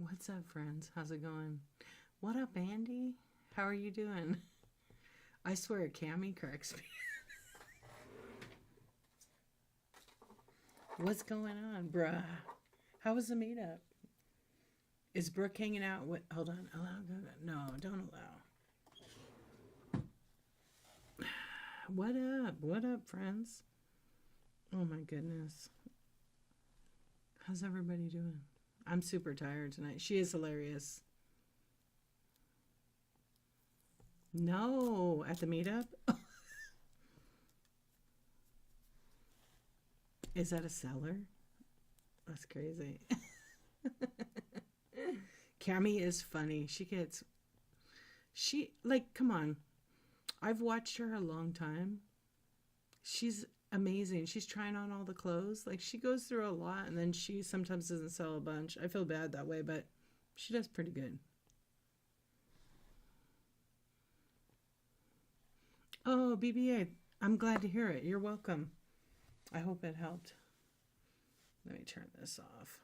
What's up, friends? How's it going? What up, Andy? How are you doing? I swear, Cammy cracks me. What's going on, bruh? How was the meetup? Is Brooke hanging out with? Hold on. Allow? No, don't allow. What up? What up, friends? Oh my goodness. How's everybody doing? I'm super tired tonight. She is hilarious. No, at the meetup? Is that a seller? That's crazy. Cammy is funny. Like, come on. I've watched her a long time. She's amazing. She's trying on all the clothes. Like, she goes through a lot and then she sometimes doesn't sell a bunch. I feel bad that way, but she does pretty good. Oh, BBA, I'm glad to hear it. You're welcome. I hope it helped. Let me turn this off.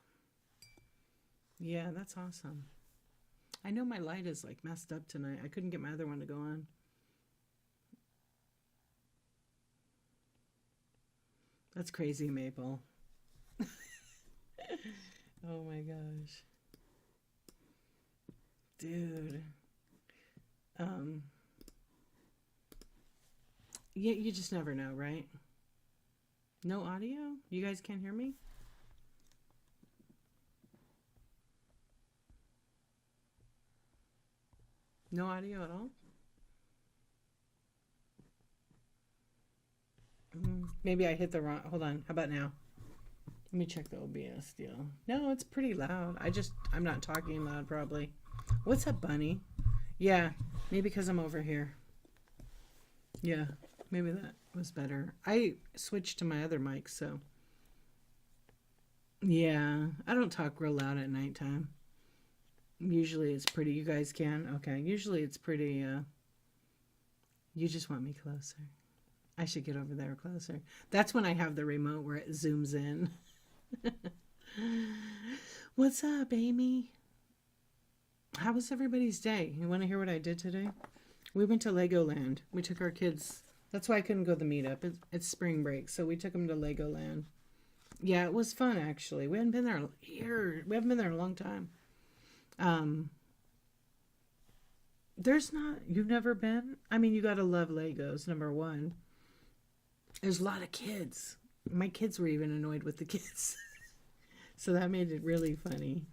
Yeah, that's awesome. I know my light is like messed up tonight. I couldn't get my other one to go on. That's crazy, Maple. Oh my gosh. Dude. Um, yeah, you just never know, right? No audio? You guys can't hear me? No audio at all? Maybe I hit the wrong. Hold on. How about now? Let me check the OBS deal. No, it's pretty loud. I'm not talking loud probably. What's up, Bunny? Yeah, maybe because I'm over here. Yeah, maybe that was better. I switched to my other mic, so. Yeah, I don't talk real loud at nighttime. Usually it's pretty. You guys can? Okay. Usually it's pretty. You just want me closer. I should get over there closer. That's when I have the remote where it zooms in. What's up, Amy? How was everybody's day? You want to hear what I did today? We went to Legoland. We took our kids. That's why I couldn't go to the meetup. It's spring break, so we took them to Legoland. Yeah, it was fun actually. We haven't been there in a year. We haven't been there in a long time. Um, there's not. You've never been? I mean, you gotta love Legos. Number one, there's a lot of kids. My kids were even annoyed with the kids, so that made it really funny.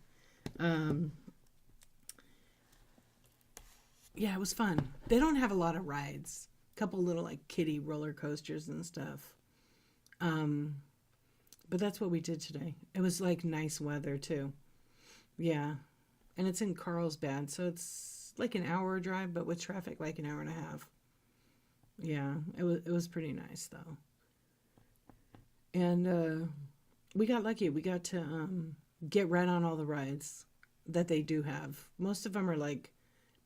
Um, yeah, it was fun. They don't have a lot of rides. A couple little like kiddie roller coasters and stuff. Um, but that's what we did today. It was like nice weather too. Yeah, and it's in Carlsbad, so it's like an hour drive, but with traffic, like an hour and a half. Yeah, it was pretty nice though, and we got lucky. We got to get right on all the rides that they do have. Most of them are like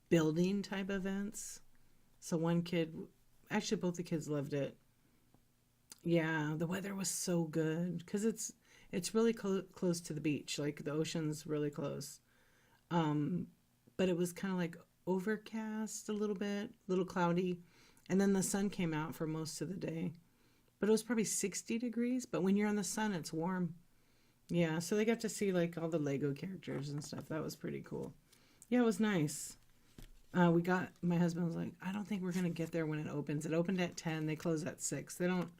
building type events. So one kid, actually both the kids loved it. Yeah, the weather was so good because it's really close to the beach. Like the ocean's really close. Um, but it was kind of like overcast a little cloudy, and then the sun came out for most of the day. But it was probably 60 degrees. But when you're in the sun, it's warm. Yeah, so they got to see like all the Lego characters and stuff. That was pretty cool. Yeah, it was nice. My husband was like, I don't think we're gonna get there when it opens. It opened at 10. They close at 6. They don't.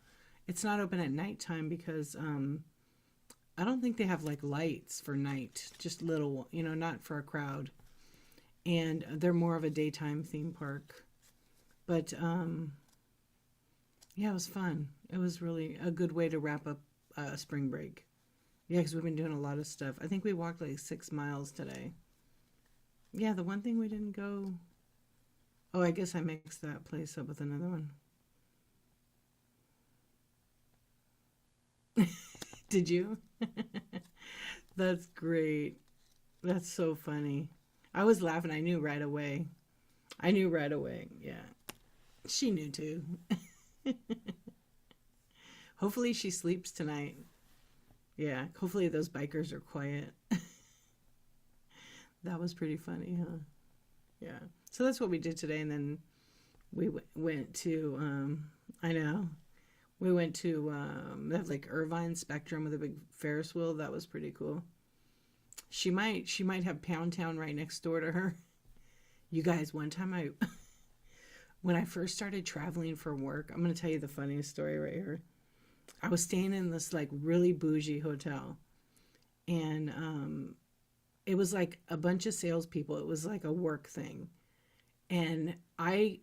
It's not open at nighttime because I don't think they have like lights for night. Just little, not for a crowd. And they're more of a daytime theme park. But yeah, it was fun. It was really a good way to wrap up spring break. Yeah, because we've been doing a lot of stuff. I think we walked like 6 miles today. Yeah, the one thing we didn't go. Oh, I guess I mixed that place up with another one. Did you? That's great. That's so funny. I was laughing. I knew right away. I knew right away. Yeah. She knew too. Hopefully she sleeps tonight. Yeah. Hopefully those bikers are quiet. That was pretty funny, huh? Yeah. So that's what we did today, and then we went to. I know we went to they have like Irvine Spectrum with a big Ferris wheel. That was pretty cool. She might have Pound Town right next door to her. You guys, one time I when I first started traveling for work, I'm gonna tell you the funniest story right here. I was staying in this like really bougie hotel, and it was like a bunch of salespeople. It was like a work thing, and I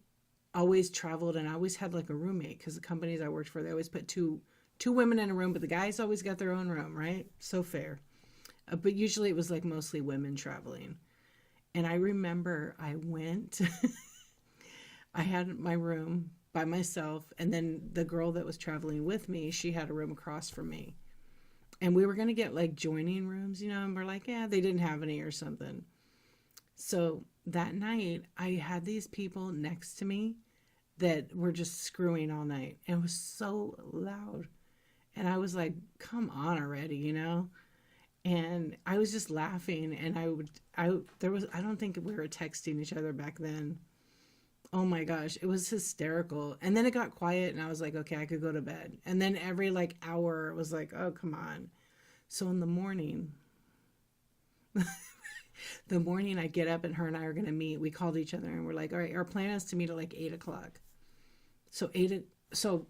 always traveled, and I always had like a roommate because the companies I worked for, they always put two women in a room, but the guys always got their own room, right? So fair. But usually it was like mostly women traveling. And I remember I went, I had my room by myself, and then the girl that was traveling with me, she had a room across from me. And we were going to get like joining rooms, and we're like, yeah, they didn't have any or something. So that night, I had these people next to me that were just screwing all night. And it was so loud. And I was like, come on already. And I was just laughing, and I don't think we were texting each other back then. Oh my gosh, it was hysterical. And then it got quiet, and I was like, okay, I could go to bed. And then every like hour, it was like, oh, come on. So in the morning, I get up, and her and I are going to meet. We called each other, and we're like, all right, our plan is to meet at like 8 o'clock. So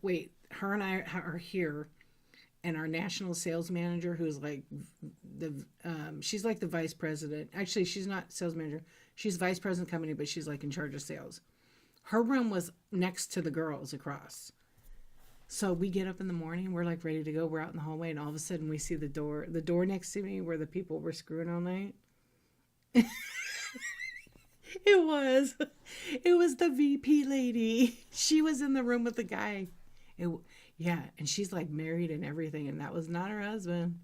wait, her and I are here. And our national sales manager, who's like she's like the vice president. Actually, she's not sales manager. She's vice president company, but she's like in charge of sales. Her room was next to the girls across. So we get up in the morning, we're like ready to go. We're out in the hallway, and all of a sudden we see the door next to me where the people were screwing all night. It was the VP lady. She was in the room with the guy. Yeah, and she's like married and everything, and that was not her husband.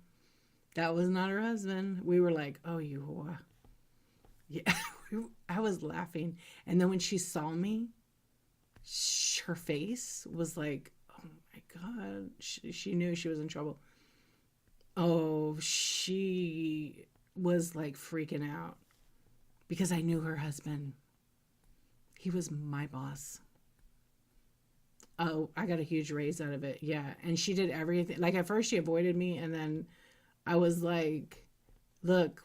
That was not her husband. We were like, oh, you whore. Yeah, I was laughing. And then when she saw me, her face was like, oh my God. She knew she was in trouble. Oh, she was like freaking out because I knew her husband. He was my boss. Oh, I got a huge raise out of it. Yeah. And she did everything. Like at first she avoided me. And then I was like, look,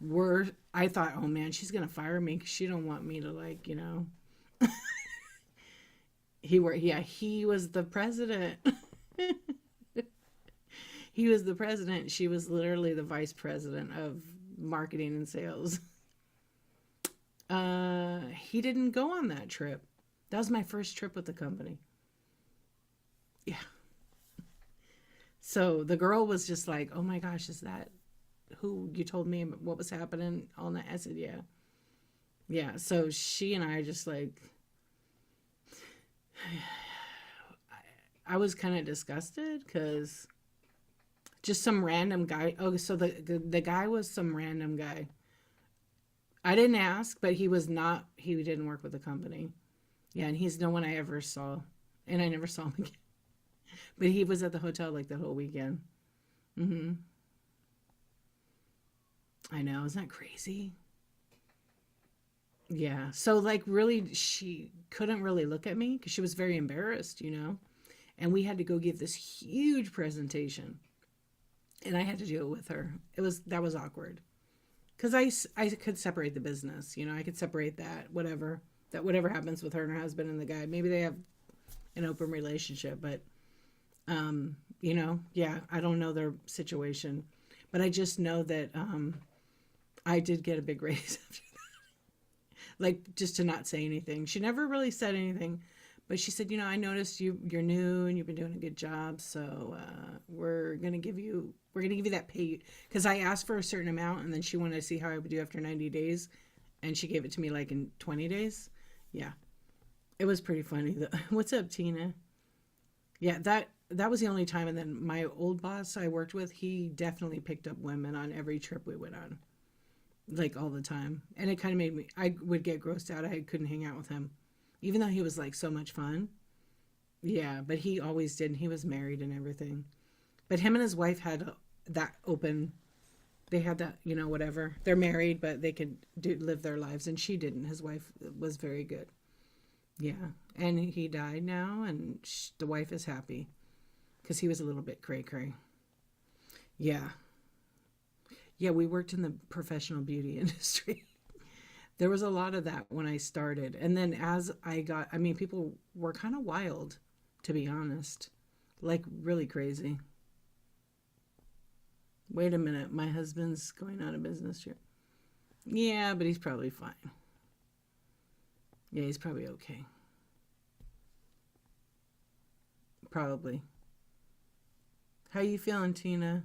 I thought, oh man, she's going to fire me because she don't want me to like, he was the president. He was the president. She was literally the vice president of marketing and sales. He didn't go on that trip. That was my first trip with the company. Yeah. So the girl was just like, oh my gosh, is that who you told me what was happening all night? I said, yeah. Yeah. So she and I are just like, I was kind of disgusted because just some random guy. Oh, so the guy was some random guy. I didn't ask, but he didn't work with the company. Yeah. And he's no one I ever saw. And I never saw him again. But he was at the hotel like the whole weekend. Mm-hmm. I know. Isn't that crazy? Yeah. So like really, she couldn't really look at me because she was very embarrassed, And we had to go give this huge presentation. And I had to do it with her. That was awkward. Because I could separate the business, I could separate that, whatever happens with her and her husband and the guy. Maybe they have an open relationship, but yeah, I don't know their situation, but I just know that I did get a big raise after that. Like just to not say anything. She never really said anything, but she said, I noticed you're new and you've been doing a good job, so we're gonna give you that pay, because I asked for a certain amount, and then she wanted to see how I would do after 90 days, and she gave it to me like in 20 days. Yeah, it was pretty funny though. What's up, Tina? Yeah, that was the only time. And then my old boss I worked with, he definitely picked up women on every trip we went on, like all the time. And it kind of made me, I would get grossed out. I couldn't hang out with him, even though he was like so much fun. Yeah, but he always did. And he was married and everything. But him and his wife had that open They had that, whatever. They're married, but they could live their lives, and she didn't. His wife was very good. Yeah, and he died now, and the wife is happy because he was a little bit cray cray. Yeah, yeah. We worked in the professional beauty industry. There was a lot of that when I started, and then as I got, I mean, people were kind of wild, to be honest, like really crazy. Wait a minute, my husband's going out of business here. Yeah, but he's probably fine. Yeah, he's probably okay. Probably. How you feeling, Tina?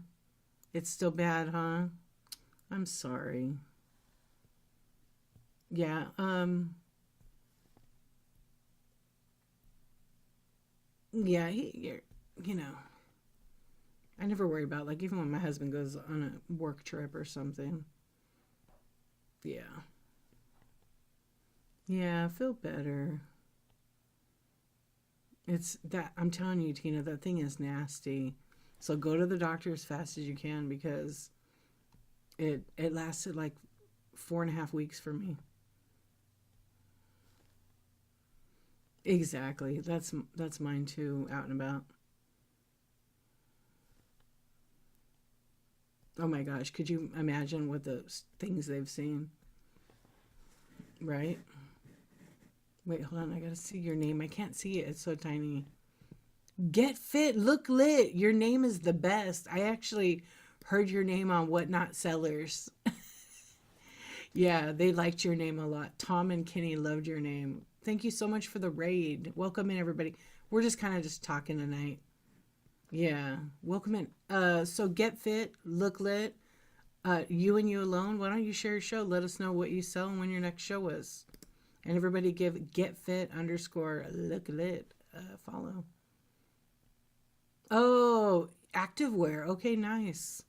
It's still bad, huh? I'm sorry. Yeah, yeah, you know, I never worry about, like, even when my husband goes on a work trip or something. Yeah. Yeah, I feel better. It's that I'm telling you, Tina, that thing is nasty. So go to the doctor as fast as you can because it lasted like 4.5 weeks for me. Exactly. That's mine too, out and about. Oh my gosh, could you imagine what the things they've seen? Right? Wait, hold on. I gotta see your name. I can't see it. It's so tiny. Get fit, look lit. Your name is the best. I actually heard your name on Whatnot Sellers. Yeah, they liked your name a lot. Tom and Kenny loved your name. Thank you so much for the raid. Welcome in, everybody. We're just kind of just talking tonight. Yeah, welcome in. So get fit, look lit. You and you alone. Why don't you share your show? Let us know what you sell and when your next show is. And everybody give get fit underscore look lit follow. Oh, activewear. Okay, nice.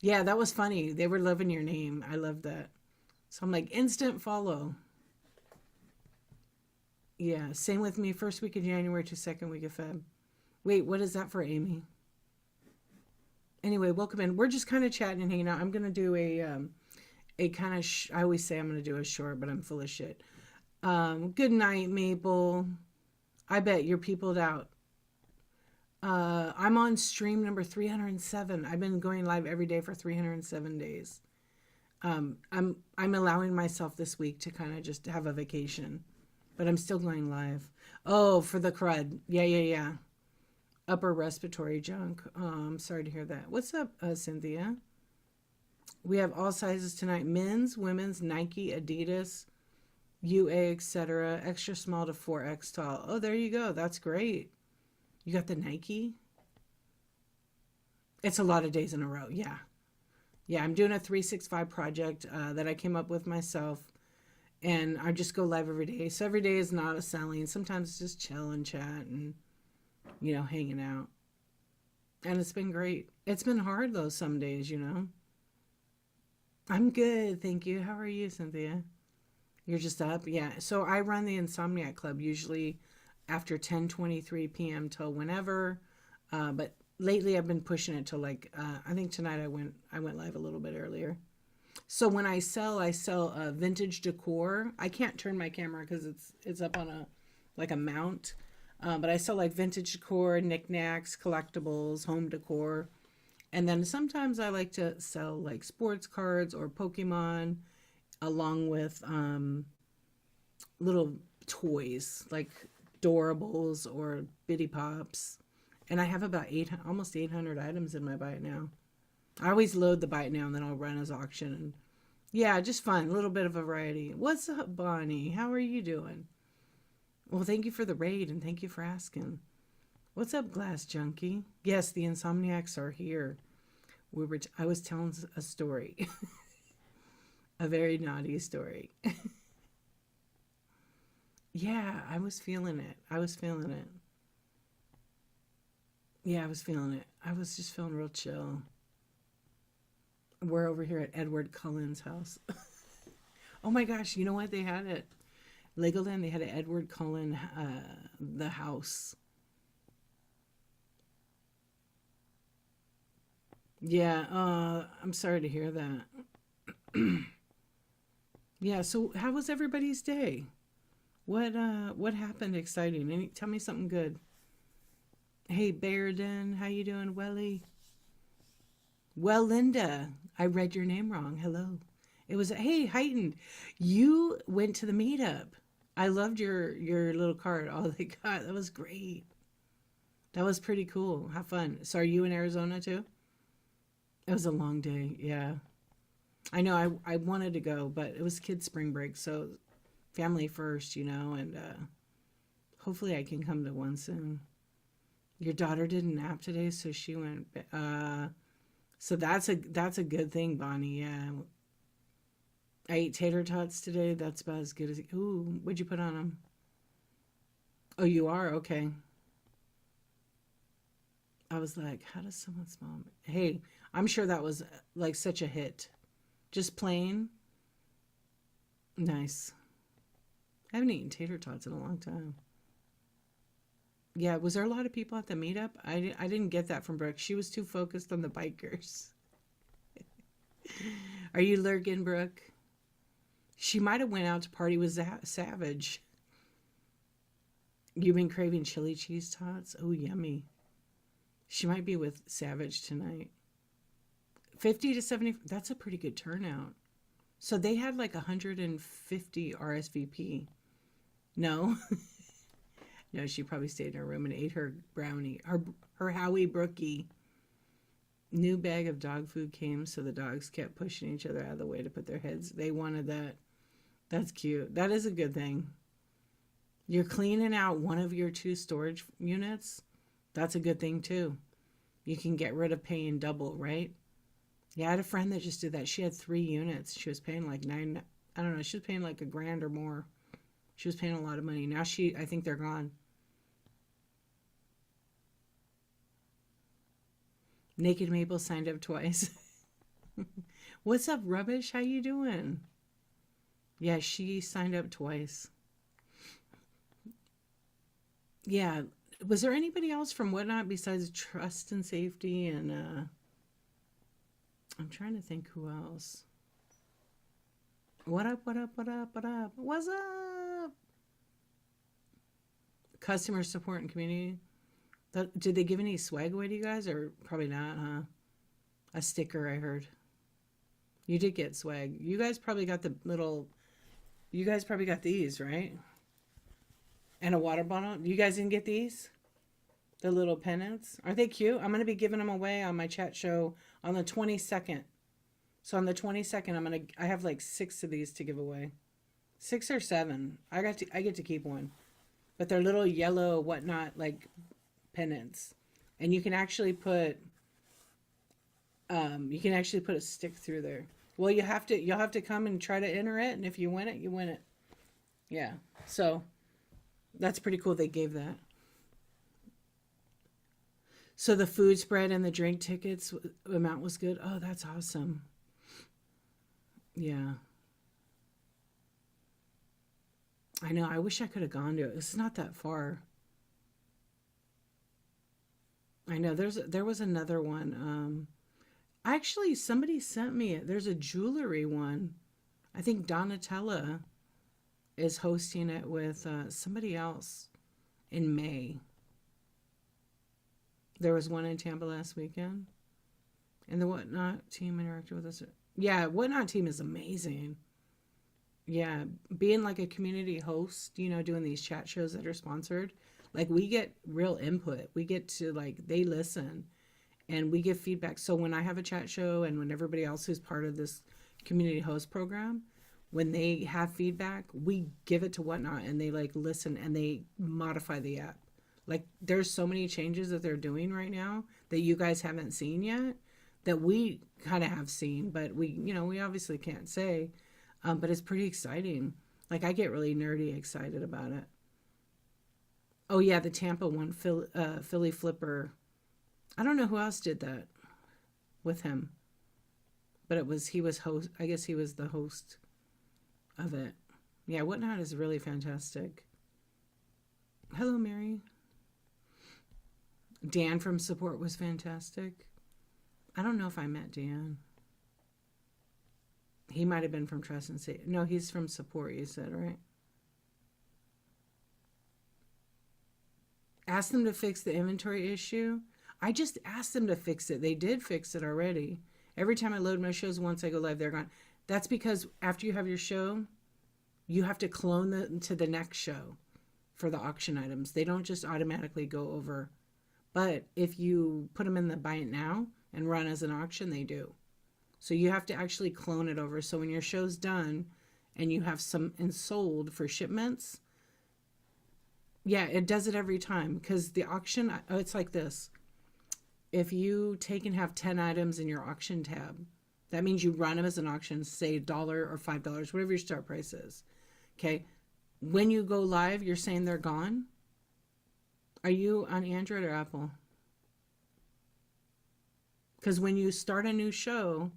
Yeah, that was funny. They were loving your name. I love that. So I'm like instant follow. Yeah, same with me. First week of January to second week of Feb. Wait, what is that for, Amy? Anyway, welcome in. We're just kind of chatting and hanging out. I'm gonna do a kind of. I always say I'm gonna do a short, but I'm full of shit. Good night, Maple. I bet you're peopled out. I'm on stream number 307. I've been going live every day for 307 days. I'm allowing myself this week to kind of just have a vacation, but I'm still going live. Oh, for the crud. Yeah, yeah, yeah. Upper respiratory junk. Oh, I'm sorry to hear that. What's up, Cynthia? We have all sizes tonight: men's, women's, Nike, Adidas, UA, etc. Extra small to 4X tall. Oh, there you go. That's great. You got the Nike? It's a lot of days in a row. Yeah. Yeah, I'm doing a 365 project that I came up with myself. And I just go live every day. So every day is not a selling. Sometimes it's just chill and chat and, hanging out. And it's been great. It's been hard, though, some days. I'm good, thank you. How are you, Cynthia? You're just up? Yeah. So I run the Insomniac Club usually after 10:23 p.m. till whenever. But lately I've been pushing it till like I think tonight I went live a little bit earlier. So when I sell vintage decor. I can't turn my camera because it's up on a like a mount. But I sell like vintage decor, knickknacks, collectibles, home decor. And then sometimes I like to sell like sports cards or Pokemon along with little toys like Doorables or Bitty Pops. And I have about almost 800 items in my Buy It Now. I always load the Buy It Now and then I'll run as auction. And yeah, just fun. A little bit of variety. What's up, Bonnie? How are you doing? Well, thank you for the raid and thank you for asking. What's up, Glass Junkie? Yes, the Insomniacs are here. I was telling a story, a very naughty story. Yeah, I was feeling it. I was feeling it. Yeah, I was feeling it. I was just feeling real chill. We're over here at Edward Cullen's house. Oh my gosh, you know what? They had it. Legoland, they had an Edward Cullen, the house. Yeah, I'm sorry to hear that. Yeah, so how was everybody's day? What happened exciting? Tell me something good. Hey Bearden, how you doing, Welly? Well, Linda, I read your name wrong. Hello. It was hey, heightened. You went to the meetup. I loved your little card. Oh my god, that was great. That was pretty cool. Have fun. So are you in Arizona too? It was a long day. Yeah. I know I wanted to go, but it was kids spring break, so family first, and hopefully I can come to one soon. Your daughter did a nap today, so she went so that's a good thing, Bonnie. Yeah. I ate tater tots today. That's about as good as ooh, what'd you put on them? Oh, you are? Okay. I was like, how does someone smell? Hey, I'm sure that was like such a hit. Just plain nice. I haven't eaten tater tots in a long time. Yeah, was there a lot of people at the meetup? I didn't get that from Brooke. She was too focused on the bikers. Are you lurking, Brooke? She might have went out to party with Savage. You've been craving chili cheese tots? Oh, yummy. She might be with Savage tonight. 50 to 70, that's a pretty good turnout. So they had like 150 RSVP. No, no, she probably stayed in her room and ate her brownie, her Howie Brookie. New bag of dog food came, so the dogs kept pushing each other out of the way to put their heads. They wanted that. That's cute. That is a good thing. You're cleaning out one of your two storage units. That's a good thing too. You can get rid of paying double, right? Yeah, I had a friend that just did that. She had 3 units. She was paying like nine. I don't know. She was paying like a grand or more. She was paying a lot of money. Now I think they're gone. Naked Maple signed up twice. What's up, Rubbish? How you doing? Yeah, she signed up twice. Yeah. Was there anybody else from Whatnot besides Trust and Safety and I'm trying to think who else. What up, what up, what up, what up? What's up? Customer support and community. Did they give any swag away to you guys or probably not, huh? A sticker I heard. You did get swag. You guys probably got these, right? And a water bottle. You guys didn't get these? The little pennants. Are they cute? I'm going to be giving them away on my chat show on the 22nd. So on the 22nd, I have like 6 of these to give away. 6 or 7. I get to keep one. But they're little yellow whatnot like pennants. And you can actually put a stick through there. Well, you'll have to come and try to enter it, and if you win it, you win it. Yeah. So that's pretty cool they gave that. So the food spread and the drink tickets amount was good. Oh, that's awesome. Yeah. I know. I wish I could have gone to it. It's not that far. I know. There was another one. Actually, somebody sent me it. There's a jewelry one. I think Donatella is hosting it with somebody else in May. There was one in Tampa last weekend. And the Whatnot team interacted with us. Yeah, Whatnot team is amazing. Yeah, being like a community host, doing these chat shows that are sponsored, like we get real input. We get to they listen and we give feedback. So when I have a chat show and when everybody else who's part of this community host program, when they have feedback, we give it to Whatnot and they listen and they modify the app. There's so many changes that they're doing right now that you guys haven't seen yet that we kind of have seen, but we obviously can't say. But it's pretty exciting. I get really nerdy excited about it. Oh yeah, the Tampa one, Philly Flipper. I don't know who else did that with him, but he was host. I guess he was the host of it. Yeah, Whatnot is really fantastic. Hello, Mary. Dan from support was fantastic. I don't know if I met Dan. He might have been from Trust and Safety. No, he's from support, you said, right? Ask them to fix the inventory issue. I just asked them to fix it. They did fix it already. Every time I load my shows, once I go live, they're gone. That's because after you have your show, you have to clone them to the next show for the auction items. They don't just automatically go over. But if you put them in the buy it now and run as an auction, they do. So you have to actually clone it over. So when your show's done and you have some and sold for shipments, yeah, it does it every time. Because the auction, it's like this. If you take and have 10 items in your auction tab, that means you run them as an auction, say $1 or $5, whatever your start price is. Okay. When you go live, you're saying they're gone. Are you on Android or Apple? Because when you start a new show,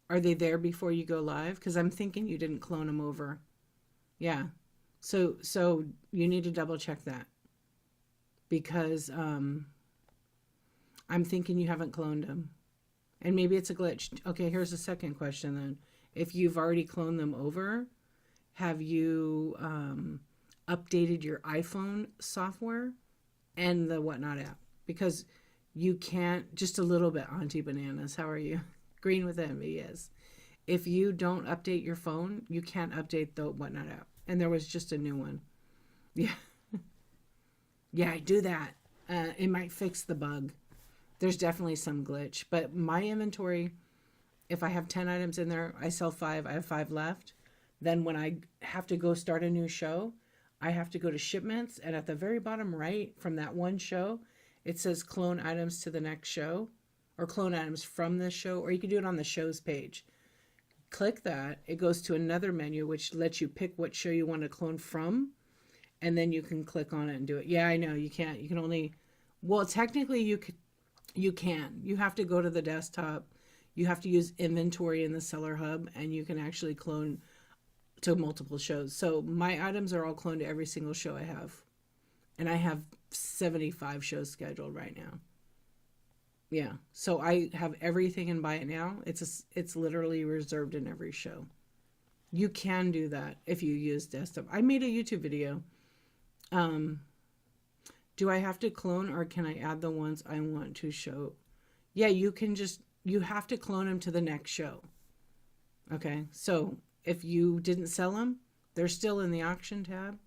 are they there before you go live? Because I'm thinking you didn't clone them over. Yeah. So you need to double check that. Because I'm thinking you haven't cloned them. And maybe it's a glitch. Okay, here's the second question then. If you've already cloned them over, have you updated your iPhone software and the Whatnot app? Because you can't, just a little bit, Auntie Bananas, how are you? Green with envy, yes. If you don't update your phone, you can't update the Whatnot app. And there was just a new one. Yeah. Yeah, I do that. It might fix the bug. There's definitely some glitch. But my inventory, if I have 10 items in there, I sell 5, I have 5 left. Then when I have to go start a new show, I have to go to shipments. And at the very bottom right from that one show, it says clone items to the next show, or clone items from this show, or you can do it on the shows page. Click that. It goes to another menu, which lets you pick what show you want to clone from. And then you can click on it and do it. Yeah, I know you can't. You can only, well, technically you could. You can. You have to go to the desktop. You have to use inventory in the seller hub, and you can actually clone to multiple shows. So my items are all cloned to every single show I have. And I have 75 shows scheduled right now. Yeah. So I have everything in Buy It Now. It's literally reserved in every show. You can do that if you use desktop. I made a YouTube video. Do I have to clone, or can I add the ones I want to show? Yeah, you have to clone them to the next show. Okay, so if you didn't sell them, they're still in the auction tab.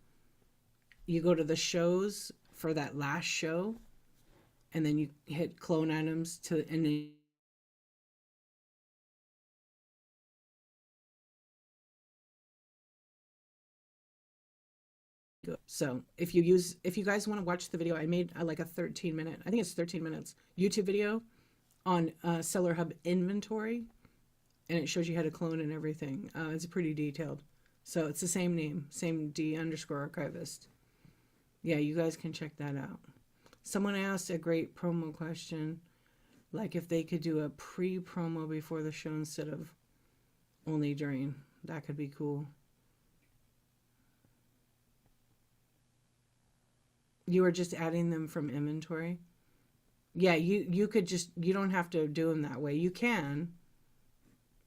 You go to the shows for that last show, and then you hit clone items and then so if you guys want to watch the video, I made like a 13-minute, I think it's 13 minutes YouTube video on Seller Hub inventory, and it shows you how to clone and everything. It's pretty detailed. So it's the same name, same D_archivist. Yeah, you guys can check that out. Someone asked a great promo question, like if they could do a pre-promo before the show instead of only during. That could be cool. You are just adding them from inventory? Yeah, you could just, you don't have to do them that way. You can.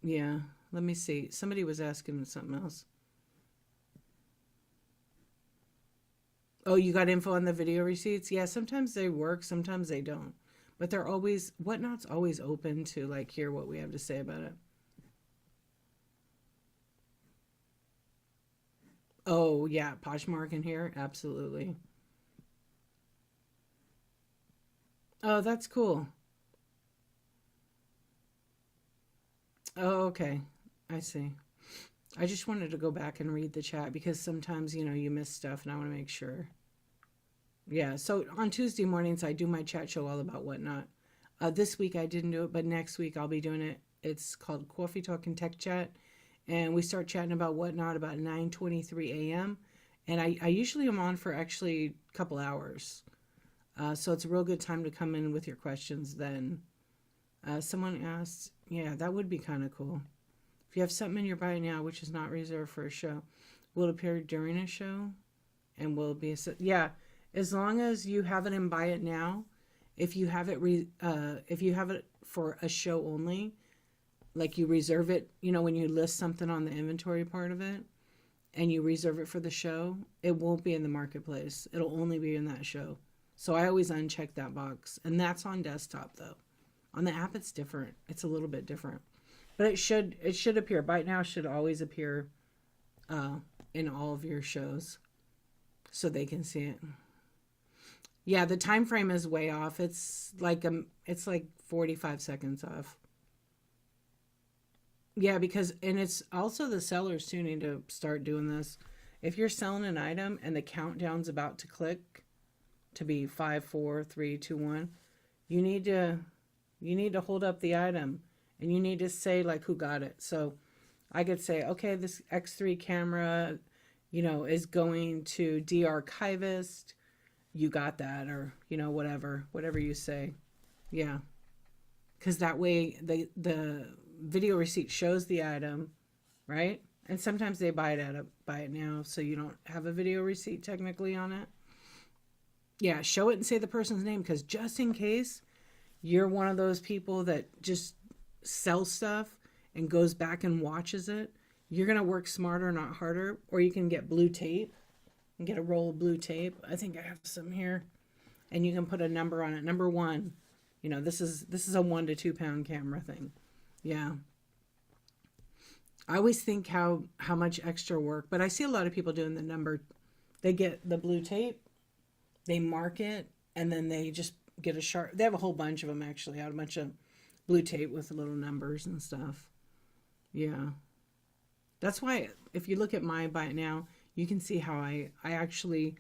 Yeah, let me see. Somebody was asking something else. Oh, you got info on the video receipts? Yeah, sometimes they work, sometimes they don't. But they're always, Whatnot's always open to like hear what we have to say about it. Oh, yeah, Poshmark in here? Absolutely. Oh, that's cool. Oh, okay. I see. I just wanted to go back and read the chat because sometimes, you miss stuff and I want to make sure. Yeah, so on Tuesday mornings, I do my chat show all about Whatnot. This week I didn't do it, but next week I'll be doing it. It's called Coffee Talk and Tech Chat. And we start chatting about Whatnot about 9:23 a.m. And I usually am on for actually a couple hours. So it's a real good time to come in with your questions then. Someone asked, yeah, that would be kind of cool. If you have something in your buy now, which is not reserved for a show, will it appear during a show? And will it be yeah, as long as you have it in buy it now If you have it, if you have it for a show only, like you reserve it, when you list something on the inventory part of it and you reserve it for the show, it won't be in the marketplace. It'll only be in that show. So I always uncheck that box. And that's on desktop though. On the app it's different. It's a little bit different. But it should appear. By now it should always appear in all of your shows so they can see it. Yeah, the time frame is way off. It's like 45 seconds off. Yeah, and it's also the sellers too need to start doing this. If you're selling an item and the countdown's about to click to be 5, 4, 3, 2, 1, you need to hold up the item and you need to say like who got it. So I could say, okay, this X3 camera, is going to de-archivist. You got that, or whatever you say. Yeah, because that way the video receipt shows the item, right? And sometimes they buy it now, so you don't have a video receipt technically on it. Yeah, show it and say the person's name, because just in case you're one of those people that just sells stuff and goes back and watches it, you're going to work smarter, not harder. Or you can get blue tape and get a roll of blue tape. I think I have some here. And you can put a number on it. Number 1, this is a 1 to 2 pound camera thing. Yeah. I always think how much extra work, but I see a lot of people doing the number. They get the blue tape, they mark it, and then they just get a sharp. They have a whole bunch of them actually, out a bunch of blue tape with little numbers and stuff. Yeah. That's why if you look at my Buy It Now, you can see how I actually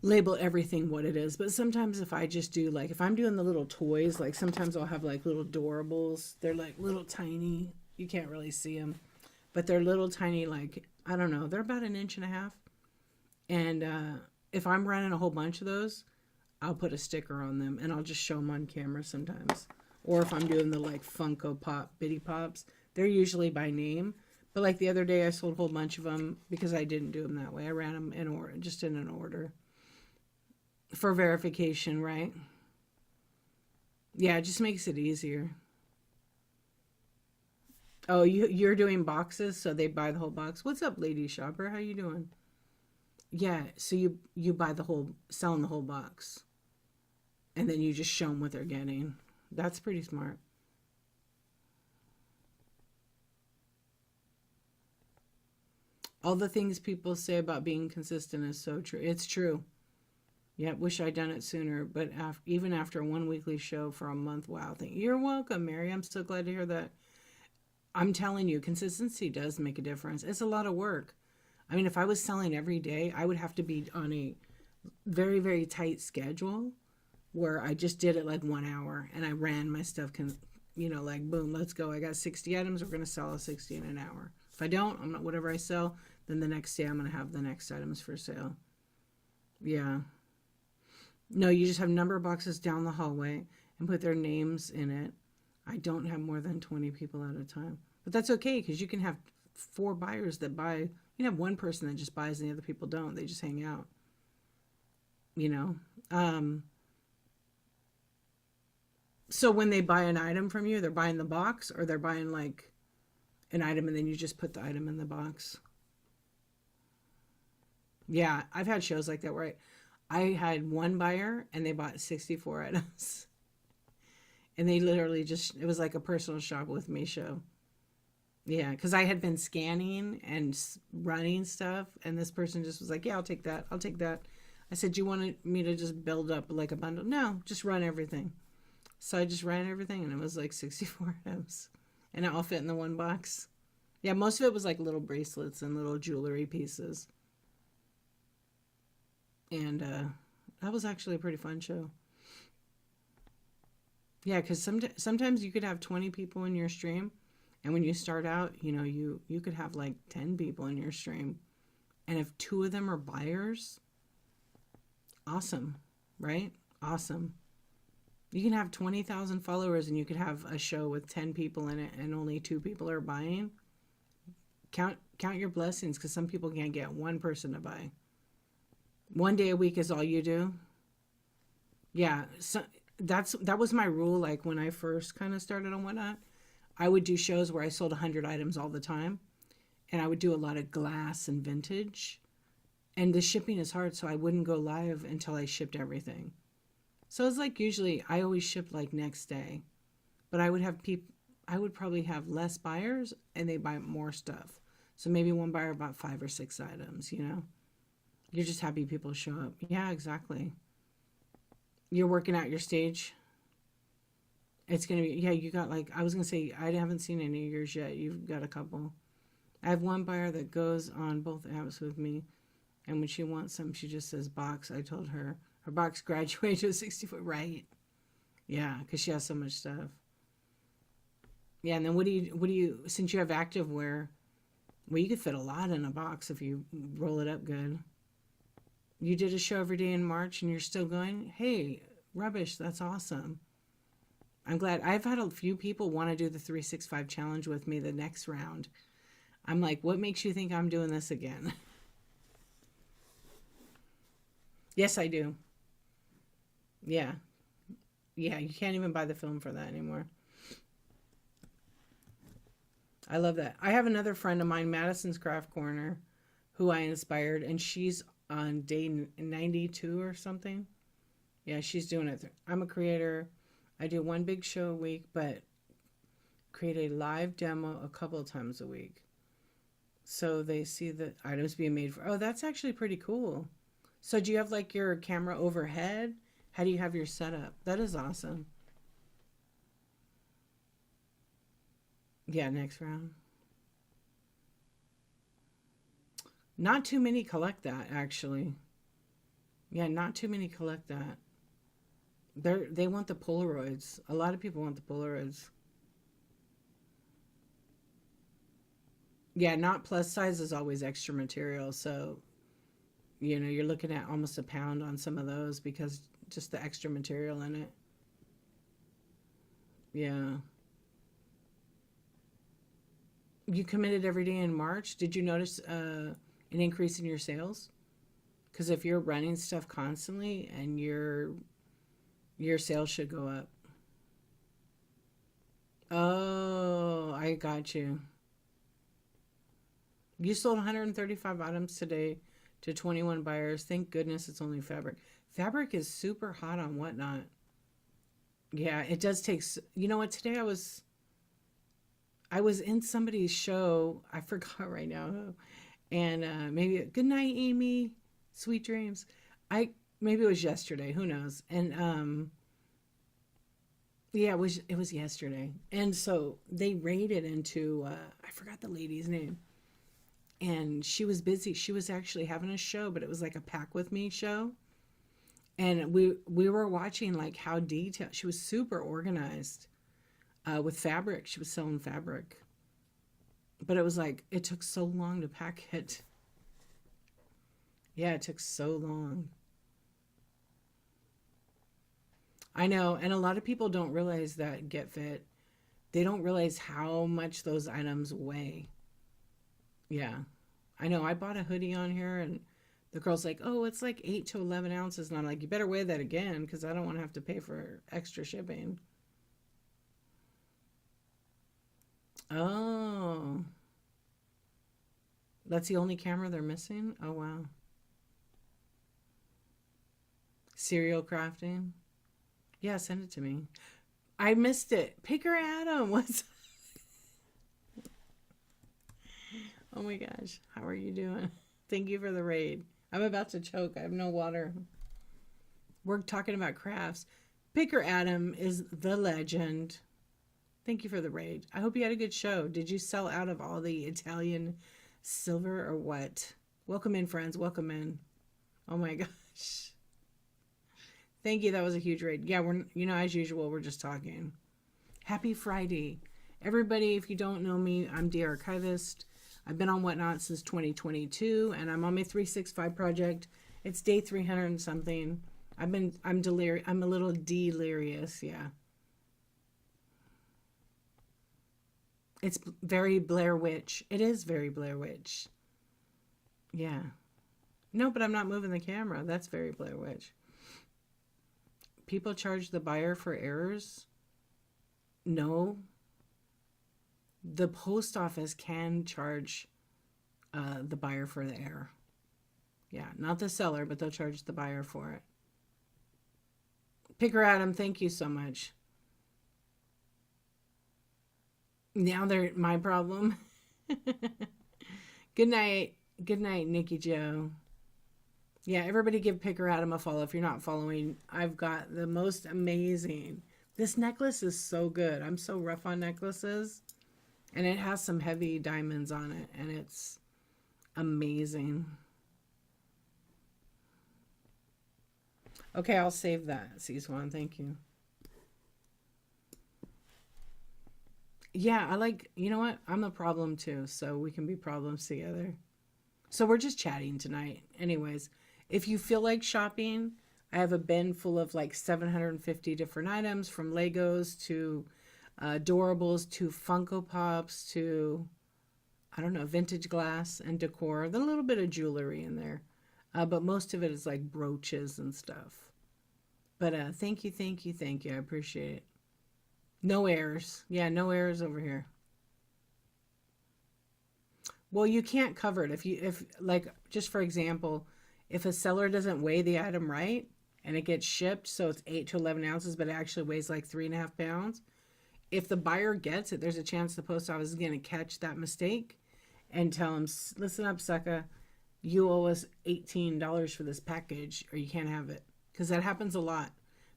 label everything what it is. But sometimes if I just do, like, if I'm doing the little toys, like sometimes I'll have like little adorables. They're like little tiny, you can't really see them, but they're little tiny, like, I don't know, they're about 1.5 inches. And if I'm running a whole bunch of those, I'll put a sticker on them and I'll just show them on camera sometimes. Or if I'm doing the like Funko Pop Bitty Pops, they're usually by name. But like the other day I sold a whole bunch of them because I didn't do them that way. I ran them in order, just in an order. For verification, right? Yeah, it just makes it easier. Oh, you're doing boxes, so they buy the whole box. What's up, lady shopper? How you doing? Yeah, so you buy selling the whole box. And then you just show them what they're getting. That's pretty smart. All the things people say about being consistent is so true. It's true. Yeah, wish I'd done it sooner, but even after one weekly show for a month, wow. You're welcome, Mary. I'm so glad to hear that. I'm telling you, consistency does make a difference. It's a lot of work. I mean, if I was selling every day, I would have to be on a very, very tight schedule where I just did it like 1 hour and I ran my stuff, like boom, let's go. I got 60 items. We're going to sell 60 in an hour. If I don't, I'm not, whatever I sell, then the next day I'm going to have the next items for sale. Yeah. No, you just have number boxes down the hallway and put their names in it. I don't have more than 20 people at a time. But that's okay because you can have 4 buyers that buy. You can have one person that just buys and the other people don't. They just hang out. So when they buy an item from you, they're buying the box or they're buying like an item and then you just put the item in the box. Yeah, I've had shows like that where I had one buyer and they bought 64 items. And they literally it was like a personal shop with me show. Yeah, because I had been scanning and running stuff, and this person just was like, yeah, I'll take that. I'll take that. I said, you wanted me to just build up like a bundle? No, just run everything. So I just ran everything, and it was like 64 items. And it all fit in the one box. Yeah, most of it was like little bracelets and little jewelry pieces. And that was actually a pretty fun show. Yeah, because sometimes you could have 20 people in your stream. And when you start out, you could have like 10 people in your stream. And if 2 of them are buyers, awesome, right? Awesome. You can have 20,000 followers and you could have a show with 10 people in it and only 2 people are buying. Count your blessings because some people can't get one person to buy. 1 day a week is all you do. Yeah, that was my rule. Like when I first kind of started on Whatnot, I would do shows where I sold 100 items all the time, and I would do a lot of glass and vintage. And the shipping is hard, so I wouldn't go live until I shipped everything. So it's like usually I always shipped like next day, but I would have people. I would probably have less buyers, and they buy more stuff. So maybe one buyer bought 5 or 6 items. You're just happy people show up. Yeah, exactly. You're working out your stage. It's going to be, yeah, you got like, I was going to say, I haven't seen any of yours yet. You've got a couple. I have one buyer that goes on both apps with me. And when she wants some, she just says box. I told her box graduated to a 60-foot, right? Yeah, because she has so much stuff. Yeah, and then what do you, since you have activewear, well, you could fit a lot in a box if you roll it up good. You did a show every day in March and you're still going? Hey, rubbish, that's awesome. I'm glad. I've had a few people want to do the 365 challenge with me the next round. I'm like, what makes you think I'm doing this again? Yes, I do. Yeah. Yeah, you can't even buy the film for that anymore. I love that. I have another friend of mine, Madison's Craft Corner, who I inspired, and she's on day 92 or something. Yeah, she's doing it. I'm a creator. I do one big show a week, but create a live demo a couple of times a week. So they see the items being made for, oh, that's actually pretty cool. So do you have like your camera overhead? How do you have your setup? That is awesome. Yeah, next round. Not too many collect that, actually. Yeah, not too many collect that. They want the Polaroids. A lot of people want the Polaroids. Yeah, not plus size is always extra material. So, you're looking at almost a pound on some of those because just the extra material in it. Yeah. You committed every day in March. Did you notice an increase in your sales? Because if you're running stuff constantly and your sales should go up. Oh, I got you. You sold 135 items today to 21 buyers. Thank goodness it's only fabric. Fabric is super hot on Whatnot. Yeah, it does take. You know what? Today I was in somebody's show. I forgot right now who. And maybe good night, Amy. Sweet dreams. Maybe it was yesterday. Who knows? And yeah, it was yesterday. And so they raided into I forgot the lady's name. And she was busy. She was actually having a show, but it was like a pack with me show. And we were watching like how detailed she was, super organized with fabric. She was selling fabric. But it was like, it took so long to pack it. Yeah, it took so long. I know. And a lot of people don't realize that Get Fit. They don't realize how much those items weigh. Yeah. I know. I bought a hoodie on here and the girl's like, oh, it's like 8 to 11 ounces. And I'm like, you better weigh that again because I don't want to have to pay for extra shipping. Oh. That's the only camera they're missing? Oh, wow. Cereal crafting? Yeah, send it to me. I missed it. Picker Adam. What's... Oh my gosh. How are you doing? Thank you for the raid. I'm about to choke. I have no water. We're talking about crafts. Picker Adam is the legend. Thank you for the raid. I hope you had a good show. Did you sell out of all the Italian silver or what? Welcome in, friends. Welcome in. Oh my gosh. Thank you. That was a huge raid. Yeah, we're, as usual, we're just talking. Happy Friday. Everybody, if you don't know me, I'm the archivist. I've been on Whatnot since 2022, and I'm on my 365 project. It's day 300 and something. I'm delirious. I'm a little delirious, yeah. It's very Blair Witch. It is very Blair Witch. Yeah. No, but I'm not moving the camera. That's very Blair Witch. people charge the buyer for errors? No. The post office can charge the buyer for the error. Yeah, not the seller, but they'll charge the buyer for it. Picker Adam, thank you so much. Now they're my problem. Good night. Good night, Nikki Joe. Yeah, everybody give Picker Adam a follow if you're not following. I've got the most amazing. This necklace is so good. I'm so rough on necklaces. And it has some heavy diamonds on it. And it's amazing. Okay, I'll save that, C-Swan. Thank you. Yeah, I like, you know what? I'm a problem too, so we can be problems together. So we're just chatting tonight. Anyways, if you feel like shopping, I have a bin full of like 750 different items, from Legos to adorables to Funko Pops to, I don't know, vintage glass and decor. Then a little bit of jewelry in there. But most of it is like brooches and stuff. But thank you, thank you, thank you. I appreciate it. No errors. Yeah, no errors over here. Well, you can't cover it. If like, just for example, if a seller doesn't weigh the item right and it gets shipped, so it's 8 to 11 ounces, but it actually weighs like 3.5 pounds. If the buyer gets it, there's a chance the post office is going to catch that mistake and tell them, listen up, sucker, you owe us $18 for this package or you can't have it. Because that happens a lot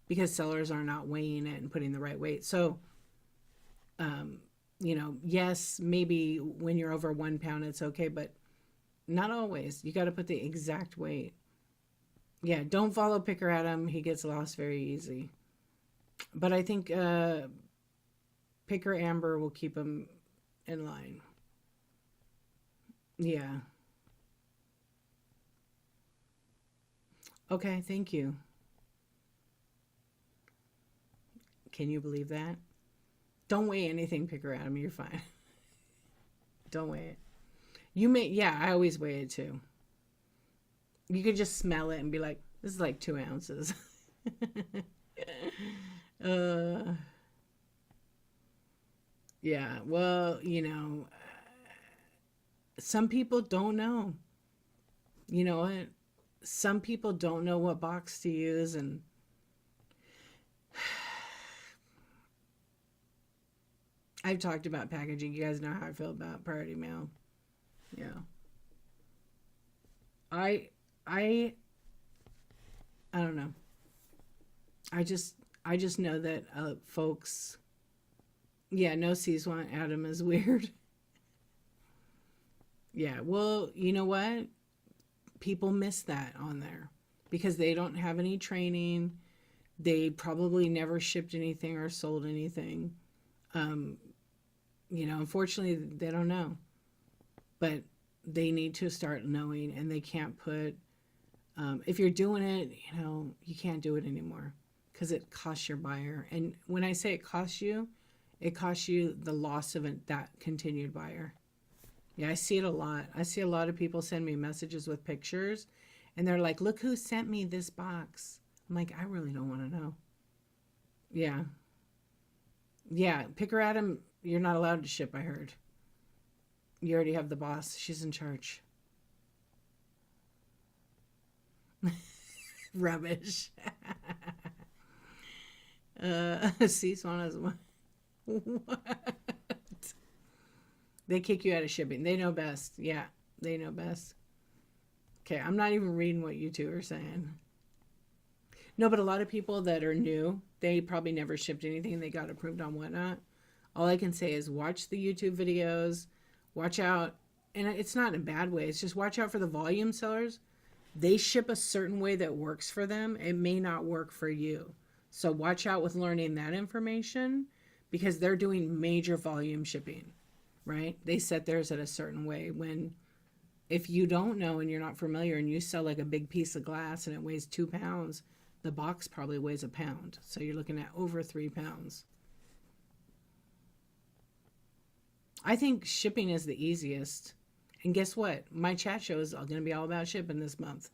because sellers are not weighing it and putting the right weight. So, you know, yes, maybe when you're over 1 pound, it's okay, but not always. You got to put the exact weight. Yeah, don't follow Picker Adam. He gets lost very easy. But I think Picker Amber will keep him in line. Yeah. Okay, thank you. Can you believe that? Don't weigh anything, Picker Adam. You're fine. Don't weigh it. You may, yeah, I always weigh it too. You could just smell it and be like, this is like 2 ounces. Yeah, well, you know, some people don't know. You know what? Some people don't know what box to use, and I've talked about packaging. You guys know how I feel about priority mail. Yeah. I don't know. I just know that folks, yeah, no C-Swan Adam is weird. Yeah, well, you know what? People miss that on there because they don't have any training. They probably never shipped anything or sold anything. You know, unfortunately, they don't know. But they need to start knowing, and they can't put, if you're doing it, you know, you can't do it anymore because it costs your buyer. And when I say it costs you the loss of that continued buyer. Yeah, I see it a lot. I see a lot of people send me messages with pictures, and they're like, look who sent me this box. I'm like, I really don't want to know. Yeah. Yeah, Picker Adam, you're not allowed to ship, I heard. You already have the boss. She's in charge. Rubbish. C-Swan is one. What? They kick you out of shipping. They know best. Yeah, they know best. Okay, I'm not even reading what you two are saying. No, but a lot of people that are new, they probably never shipped anything. They got approved on whatnot. All I can say is watch the YouTube videos. Watch out. And it's not in a bad way. It's just watch out for the volume sellers. They ship a certain way that works for them. It may not work for you. So watch out with learning that information because they're doing major volume shipping, right? They set theirs at a certain way. When if you don't know and you're not familiar and you sell like a big piece of glass and it weighs 2 pounds, the box probably weighs 1 pound. So you're looking at over 3 pounds. I think shipping is the easiest. And guess what? My chat show is going to be all about shipping this month.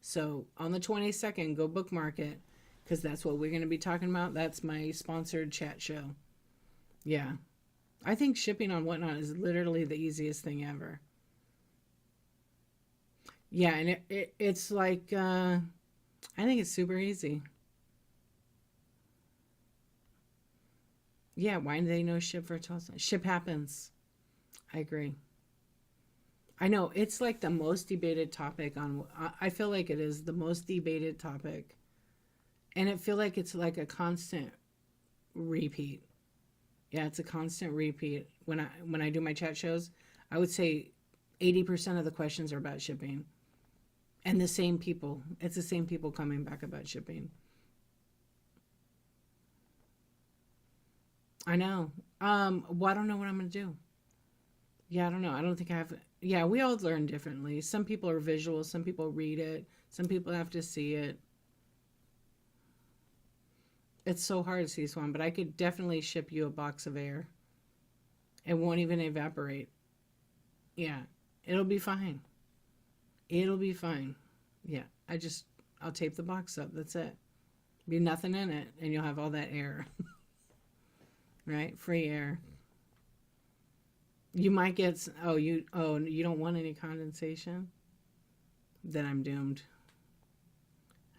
So on the 22nd, go bookmark it because that's what we're going to be talking about. That's my sponsored chat show. Yeah. I think shipping on Whatnot is literally the easiest thing ever. Yeah, and it's like, I think it's super easy. Yeah, why do they know ship for 12 cents? Ship happens. I agree. I know, it's like the most debated topic on, I feel like it is the most debated topic. And I feel like it's like a constant repeat. Yeah, it's a constant repeat. When I do my chat shows, I would say 80% of the questions are about shipping. And the same people. It's the same people coming back about shipping. I know. Well, I don't know what I'm gonna do. Yeah, I don't know. I don't think I have. Yeah, we all learn differently. Some people are visual, some people read it, some people have to see it. It's so hard to see Swan, but I could definitely ship you a box of air. It won't even evaporate. Yeah, it'll be fine. It'll be fine. Yeah, I'll tape the box up. That's it. Be nothing in it, and you'll have all that air, right? Free air. You might get, you don't want any condensation? Then I'm doomed.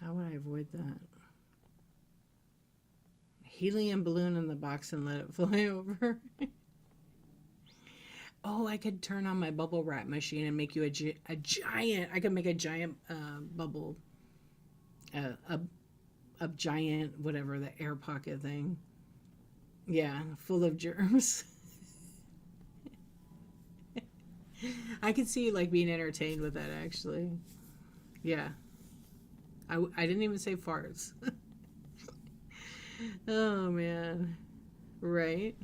How would I avoid that? Helium balloon in the box and let it fly over. Oh, I could turn on my bubble wrap machine and make you a giant. I could make a giant bubble, a giant whatever, the air pocket thing. Yeah, full of germs. I could see you like being entertained with that actually. Yeah, I didn't even say farts. Oh man, right?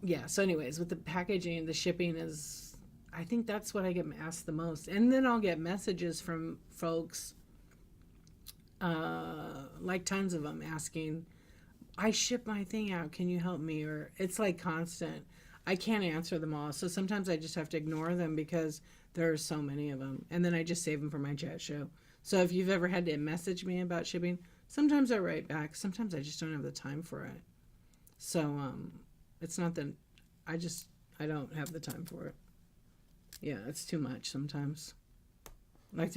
Yeah, so anyways, with the packaging, the shipping is, I think that's what I get asked the most. And then I'll get messages from folks, like tons of them asking, I ship my thing out, can you help me? Or it's like constant. I can't answer them all. So sometimes I just have to ignore them because there are so many of them. And then I just save them for my chat show. So if you've ever had to message me about shipping, sometimes I write back. Sometimes I just don't have the time for it. So, it's not that I don't have the time for it. Yeah, it's too much sometimes. Like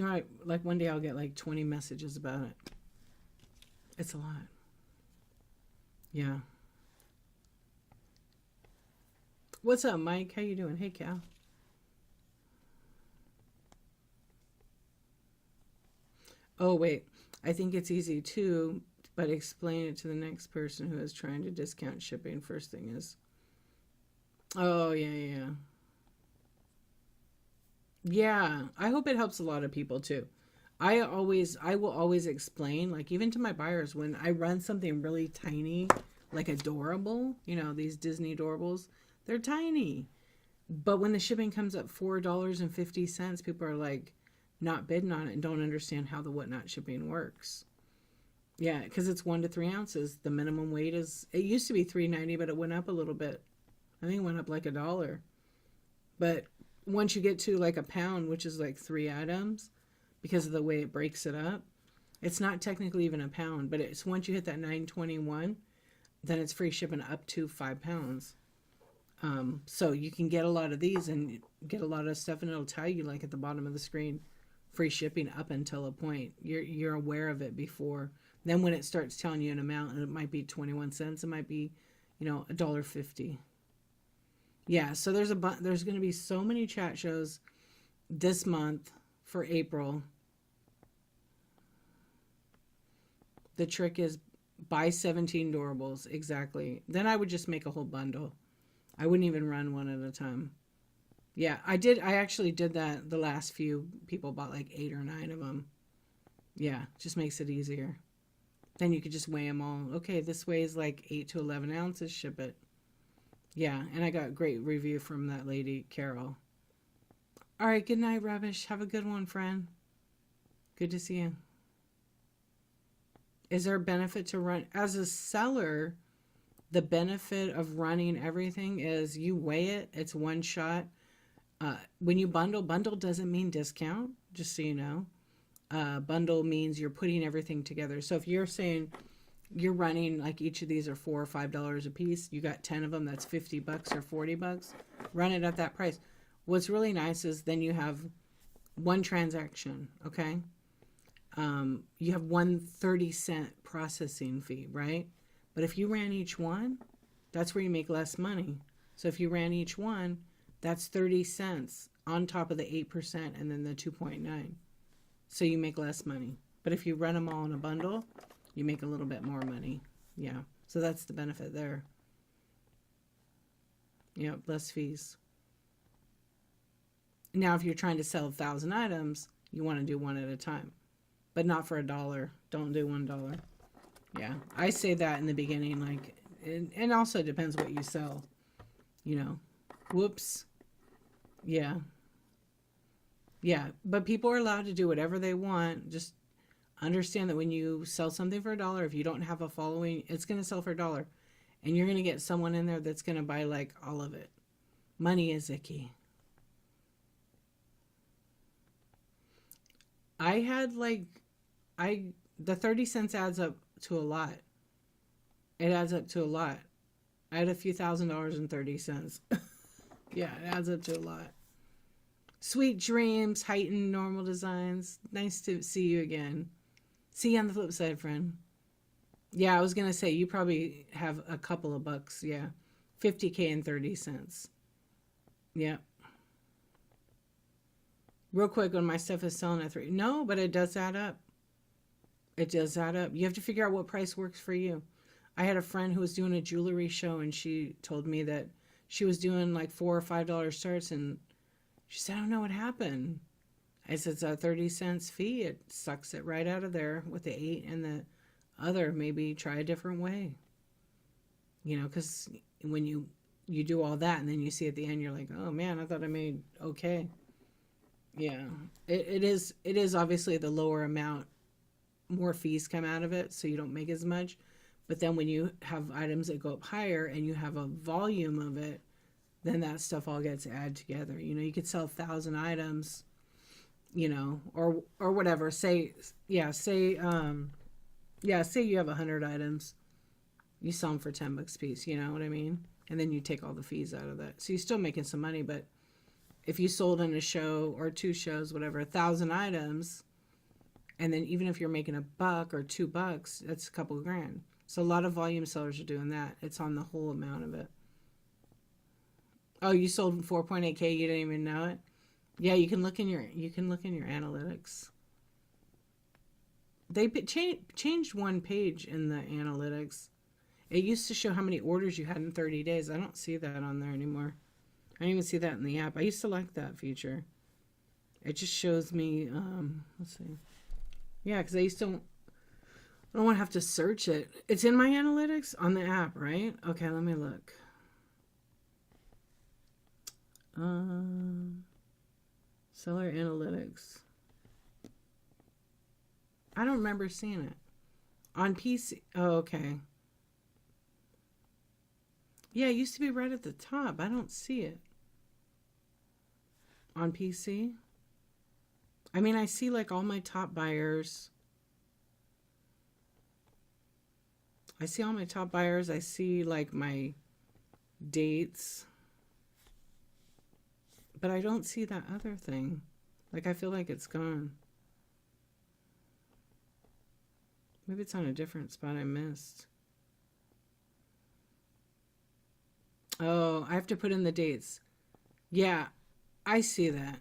one day I'll get like 20 messages about it. It's a lot. Yeah. What's up, Mike? How you doing? Hey, Cal. Oh, wait. I think it's easy too, but explain it to the next person who is trying to discount shipping. First thing is, oh, yeah. Yeah, I hope it helps a lot of people too. I will always explain, like even to my buyers, when I run something really tiny, like adorable, these Disney adorables, they're tiny. But when the shipping comes up $4.50, people are like not bidding on it and don't understand how the Whatnot shipping works. Yeah, because it's 1 to 3 ounces. The minimum weight it used to be $3.90, but it went up a little bit. I think it went up like $1. But once you get to like a pound, which is like 3 items, because of the way it breaks it up, it's not technically even a pound, but it's once you hit that 921, then it's free shipping up to 5 pounds. So you can get a lot of these and get a lot of stuff, and it'll tell you like at the bottom of the screen, free shipping up until a point. You're aware of it before. Then when it starts telling you an amount, and it might be 21 cents, it might be, $1.50. Yeah, so there's going to be so many chat shows this month for April. The trick is buy 17 doorables, exactly. Then I would just make a whole bundle. I wouldn't even run one at a time. Yeah, I actually did that. The last few people bought like 8 or 9 of them. Yeah, just makes it easier. Then you could just weigh them all. Okay, this weighs like 8 to 11 ounces, ship it. Yeah, and I got a great review from that lady, Carol. All right, good night, Rubbish. Have a good one, friend. Good to see you. Is there a benefit to run? As a seller, the benefit of running everything is you weigh it. It's one shot. When you bundle doesn't mean discount, just so you know. Bundle means you're putting everything together. So if you're saying you're running like each of these are $4 or $5 a piece, you got 10 of them, that's $50 or $40. Run it at that price. What's really nice is then you have one transaction, okay? You have one 30-cent processing fee, right? But if you ran each one, that's where you make less money. So if you ran each one, that's 30 cents on top of the 8% and then the 2.9. So you make less money. But if you run them all in a bundle, you make a little bit more money. Yeah. So that's the benefit there. Yeah, less fees. Now, if you're trying to sell 1,000 items, you want to do one at a time, but not for $1. Don't do $1. Yeah, I say that in the beginning, like, and also it depends what you sell, you know. Whoops. Yeah. Yeah, but people are allowed to do whatever they want. Just understand that when you sell something for $1, if you don't have a following, it's going to sell for $1. And you're going to get someone in there that's going to buy like all of it. Money is the key. I had like, the 30 cents adds up to a lot. It adds up to a lot. I had a few $1,000s and 30 cents. Yeah, it adds up to a lot. Sweet dreams, heightened normal designs. Nice to see you again. See you on the flip side, friend. Yeah, I was going to say, you probably have a couple of bucks. Yeah. 50K and 30 cents. Yeah. Real quick, when my stuff is selling at 3. No, but it does add up. It does add up. You have to figure out what price works for you. I had a friend who was doing a jewelry show, and she told me that she was doing like $4 or $5 starts, and she said, I don't know what happened. I said, it's a 30 cents fee. It sucks it right out of there with the 8 and the other. Maybe try a different way. You know, because when you do all that and then you see at the end, you're like, oh man, I thought I made okay. Yeah, it is obviously the lower amount, more fees come out of it, so you don't make as much. But then when you have items that go up higher and you have a volume of it, then that stuff all gets added together. You know, you could sell 1,000 items, you know, or whatever. Say you have 100 items, you sell them for $10 a piece. You know what I mean? And then you take all the fees out of that, so you're still making some money, but if you sold in a show or 2 shows, whatever, 1,000 items, and then even if you're making $1 or $2, that's a couple of grand. So a lot of volume sellers are doing that. It's on the whole amount of it. Oh, you sold 4.8K, you didn't even know it? Yeah, you can look in your analytics. They changed one page in the analytics. It used to show how many orders you had in 30 days. I don't see that on there anymore. I don't even see that in the app. I used to like that feature. It just shows me, let's see. Yeah, because I don't want to have to search it. It's in my analytics on the app, right? Okay, let me look. Seller analytics. I don't remember seeing it. On PC, oh, okay. Yeah, it used to be right at the top. I don't see it. On PC? I mean, I see like all my top buyers. I see all my top buyers. I see like my dates. But I don't see that other thing. Like, I feel like it's gone. Maybe it's on a different spot I missed. Oh, I have to put in the dates. Yeah, I see that.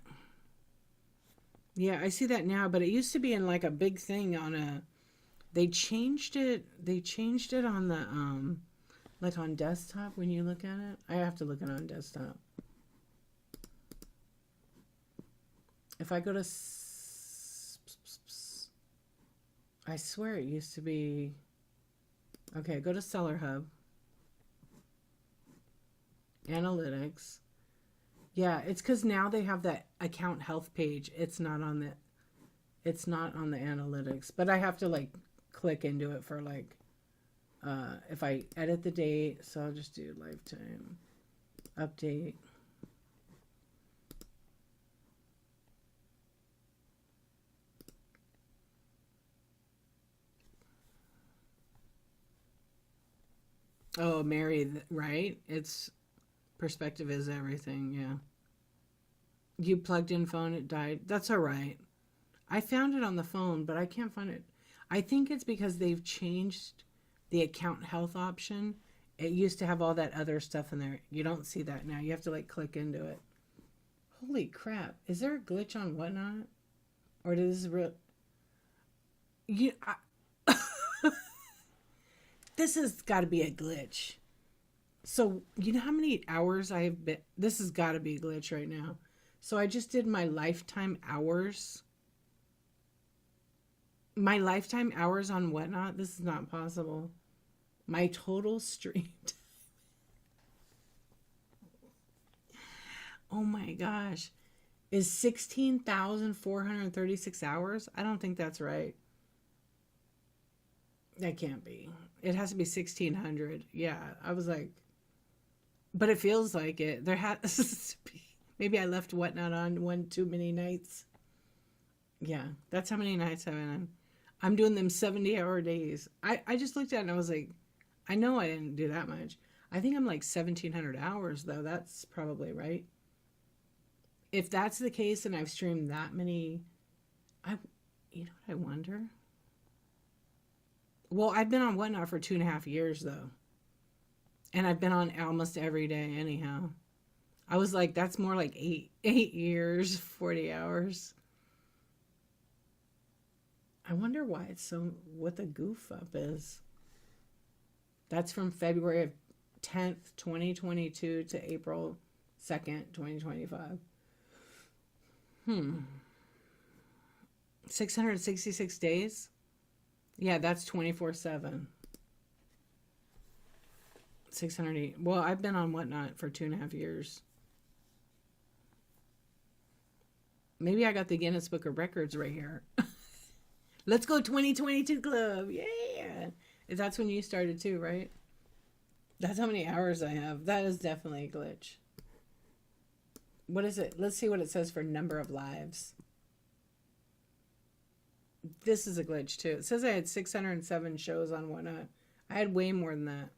Yeah, I see that now, but it used to be in like a big thing on a, they changed it on the, like on desktop when you look at it. I have to look at it on desktop. If I go to, I swear it used to be, okay, go to Seller Hub. Analytics. Yeah, it's because now they have that account health page. It's not on the analytics, but I have to like click into it for like, if I edit the date, so I'll just do lifetime update. Oh, Mary, right? It's perspective is everything. Yeah. You plugged in phone, it died. That's all right. I found it on the phone, but I can't find it. I think it's because they've changed the account health option. It used to have all that other stuff in there. You don't see that now. You have to like click into it. Holy crap. Is there a glitch on Whatnot? Or does this real. You, this has got to be a glitch. So, you know how many hours I have been. This has got to be a glitch right now. So, I just did my lifetime hours. My lifetime hours on Whatnot. This is not possible. My total streamed. Oh my gosh. Is 16,436 hours? I don't think that's right. That can't be. It has to be 1,600. Yeah, I was like, but it feels like it. There has to be. Maybe I left Whatnot on one too many nights. Yeah, that's how many nights I've been on. I'm doing them 70-hour days. I just looked at it and I was like, I know I didn't do that much. I think I'm like 1,700 hours, though. That's probably right. If that's the case and I've streamed that many, you know what I wonder? Well, I've been on Whatnot for 2.5 years, though. And I've been on almost every day, anyhow. I was like, that's more like 8 years, 40 hours. I wonder why it's so, what the goof up is. That's from February of 10th, 2022 to April 2nd, 2025. 666 days? Yeah, that's 24/7. 608. Well, I've been on Whatnot for 2.5 years. Maybe I got the Guinness Book of Records right here. Let's go 2022 Club. Yeah. That's when you started too, right? That's how many hours I have. That is definitely a glitch. What is it? Let's see what it says for number of lives. This is a glitch too. It says I had 607 shows on Whatnot. I had way more than that.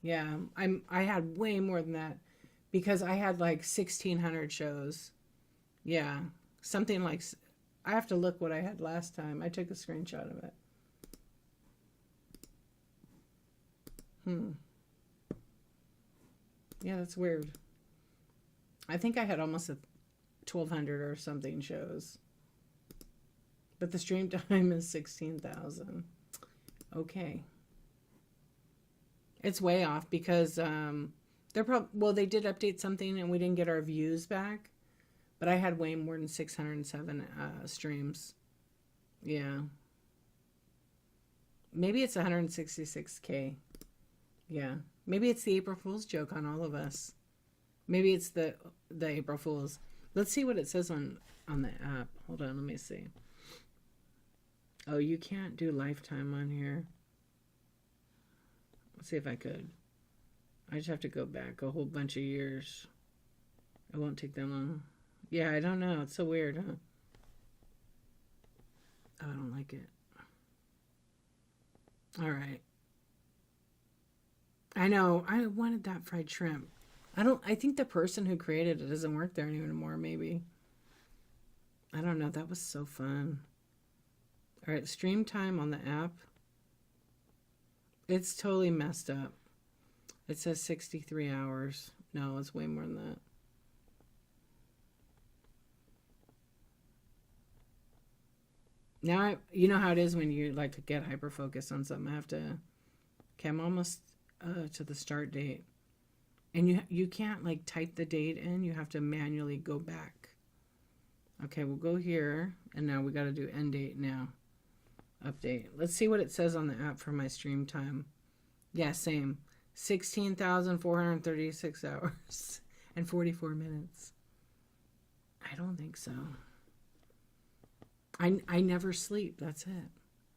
Yeah, I had way more than that because I had like 1,600 shows. Yeah, something like. I have to look what I had last time. I took a screenshot of it. Yeah, that's weird. I think I had almost 1,200 or something shows. But the stream time is 16,000. Okay. It's way off because they did update something and we didn't get our views back. But I had way more than 607 streams. Yeah. Maybe it's 166K. Yeah. Maybe it's the April Fool's joke on all of us. Maybe it's the April Fool's. Let's see what it says on the app. Hold on, let me see. Oh, you can't do lifetime on here. Let's see if I could. I just have to go back a whole bunch of years. It won't take that long. Yeah, I don't know. It's so weird, huh? Oh, I don't like it. All right. I know. I wanted that fried shrimp. I think the person who created it doesn't work there anymore, maybe. I don't know. That was so fun. All right, stream time on the app. It's totally messed up. It says 63 hours. No, it's way more than that. Now, you know how it is when you like to get hyper focused on something. I have to. Okay, I'm almost to the start date, and you can't like type the date in. You have to manually go back. Okay, we'll go here, and now we got to do end date now. Update. Let's see what it says on the app for my stream time. Yeah, same. 16,436 hours and 44 minutes. I don't think so. I never sleep. That's it.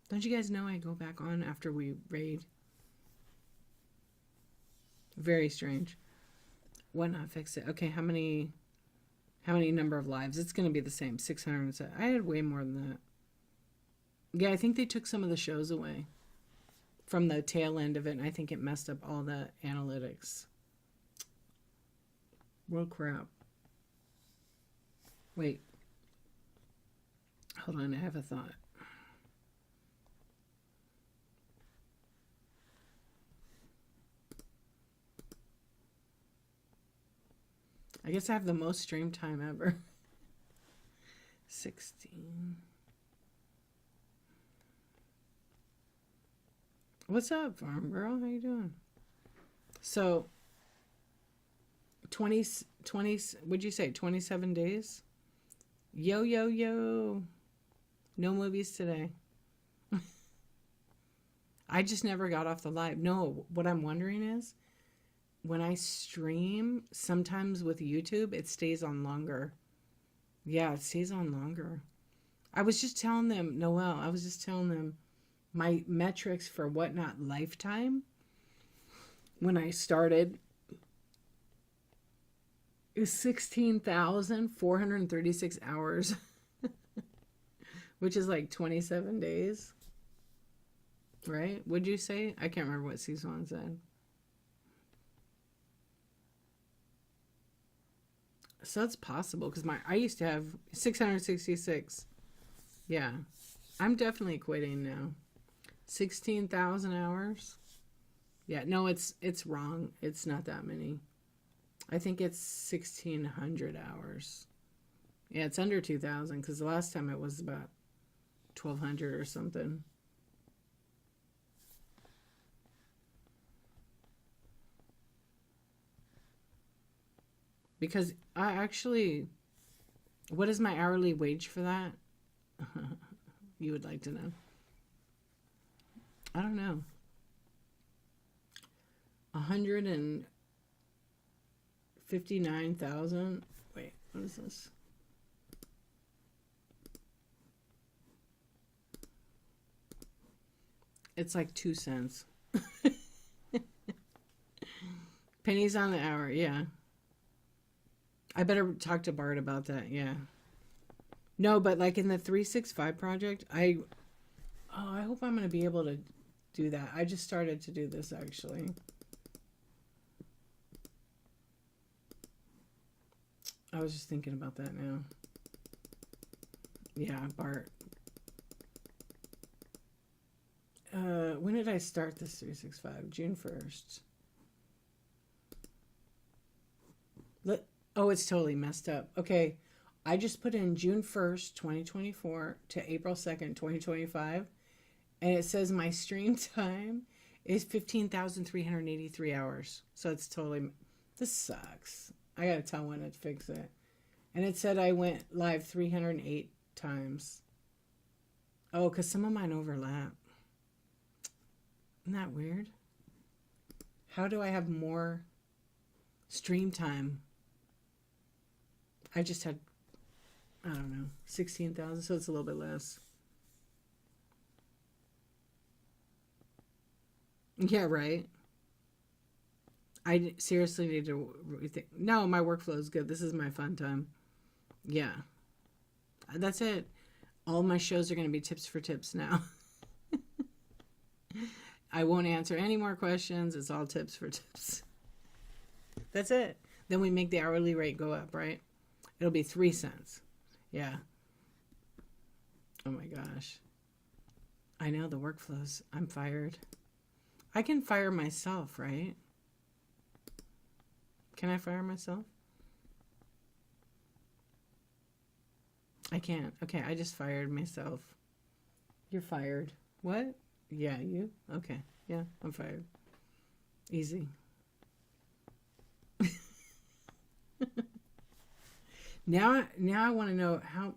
Don't you guys know I go back on after we raid? Very strange. Why not fix it? Okay, how many number of lives? It's going to be the same. 607. I had way more than that. Yeah, I think they took some of the shows away. from the tail end of it, and I think it messed up all the analytics. Well, crap. Wait. Hold on, I have a thought. I guess I have the most stream time ever. 16. What's up, farm girl? How you doing? So, 20, what'd you say, 27 days? Yo, yo, yo. No movies today. I just never got off the live. No, what I'm wondering is, when I stream, sometimes with YouTube, it stays on longer. Yeah, it stays on longer. I was just telling them, Noelle, I was just telling them my metrics for Whatnot Lifetime when I started is 16,436 hours, which is like 27 days. Right? Would you say? I can't remember what Season said. So that's possible because I used to have 666. Yeah, I'm definitely quitting now. 16,000 hours. Yeah, no, it's wrong. It's not that many. I think it's 1,600 hours. Yeah, it's under 2,000 because the last time it was about 1,200 or something. Because I actually, what is my hourly wage for that? You would like to know. I don't know. 159,000. Wait, what is this? It's like 2 cents. Pennies on the hour, yeah. I better talk to Bart about that, yeah. No, but like in the 365 project, I hope I'm going to be able to do that. I just started to do this actually. I was just thinking about that now. Yeah, Bart. When did I start this 365? June 1st. Oh, it's totally messed up. Okay, I just put in June 1st, 2024 to April 2nd, 2025. And it says my stream time is 15,383 hours. So it's totally, this sucks. I got to tell when to fix it. And it said I went live 308 times. Oh, because some of mine overlap. Isn't that weird? How do I have more stream time? I just had, I don't know, 16,000, so it's a little bit less. Yeah, right. I seriously need to rethink. No, my workflow is good. This is my fun time. Yeah. That's it. All my shows are going to be tips for tips now. I won't answer any more questions. It's all tips for tips. That's it. Then we make the hourly rate go up, right? It'll be 3 cents. Yeah. Oh my gosh. I know the workflows. I'm fired. I can fire myself, right? Can I fire myself? I can't. Okay, I just fired myself. You're fired. What? Yeah, you? Okay. Yeah, I'm fired. Easy. Now I want to know how,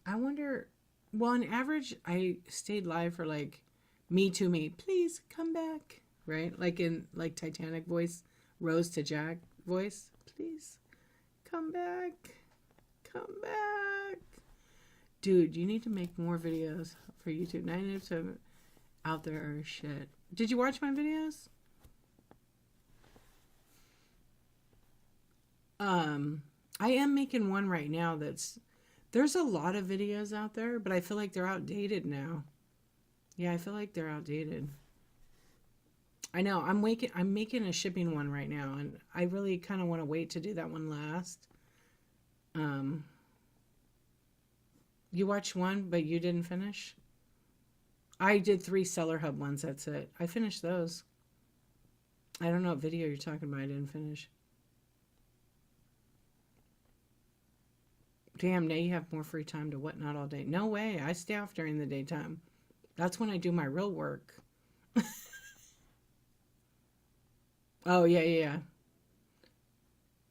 I wonder, well, on average, I stayed live for like, me to me, please come back, right? Like in like Titanic voice, Rose to Jack voice, please come back, come back. Dude, you need to make more videos for YouTube. 9 out there are shit. Did you watch my videos? I am making one right now there's a lot of videos out there, but I feel like they're outdated now. Yeah, I feel like they're outdated. I know. I'm making a shipping one right now, and I really kind of want to wait to do that one last. Um, you watched one, but you didn't finish? I did 3 Seller Hub ones, that's it. I finished those. I don't know what video you're talking about. I didn't finish. Damn, now you have more free time to whatnot all day. No way. I stay off during the daytime. That's when I do my real work. Oh, yeah, yeah,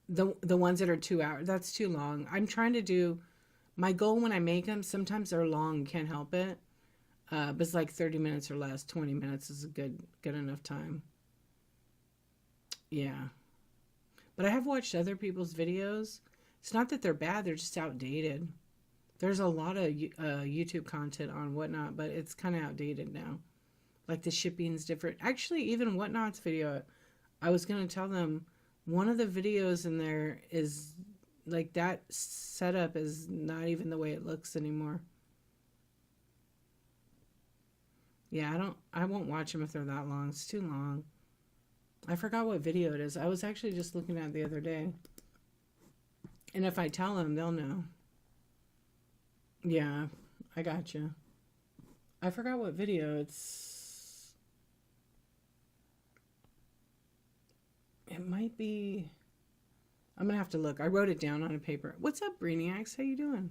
yeah. The ones that are 2 hours, that's too long. I'm trying to do my goal when I make them. Sometimes they're long, can't help it. But it's like 30 minutes or less. 20 minutes is a good enough time. Yeah. But I have watched other people's videos. It's not that they're bad, they're just outdated. There's a lot of YouTube content on Whatnot, but it's kind of outdated now. Like the shipping's different. Actually, even Whatnot's video, I was going to tell them one of the videos in there is like that setup is not even the way it looks anymore. Yeah, I won't watch them if they're that long. It's too long. I forgot what video it is. I was actually just looking at it the other day. And if I tell them, they'll know. Yeah, I got you. I forgot what video it's. It might be. I'm gonna have to look. I wrote it down on a paper. What's up, Brainiacs? How you doing?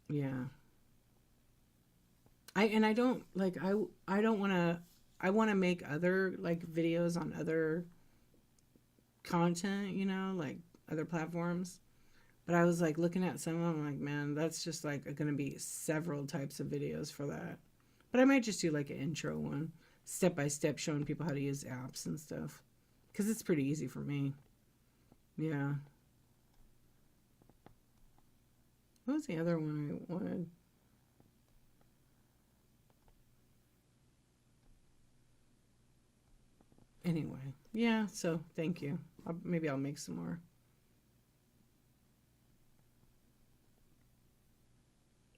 Yeah. I don't like I don't want to. I want to make other like videos on other content, like other platforms. But I was like looking at some of them, like, man, that's just like going to be several types of videos for that. But I might just do like an intro one, step by step, showing people how to use apps and stuff. Because it's pretty easy for me. Yeah. What was the other one I wanted? Anyway, yeah, so thank you. Maybe I'll make some more.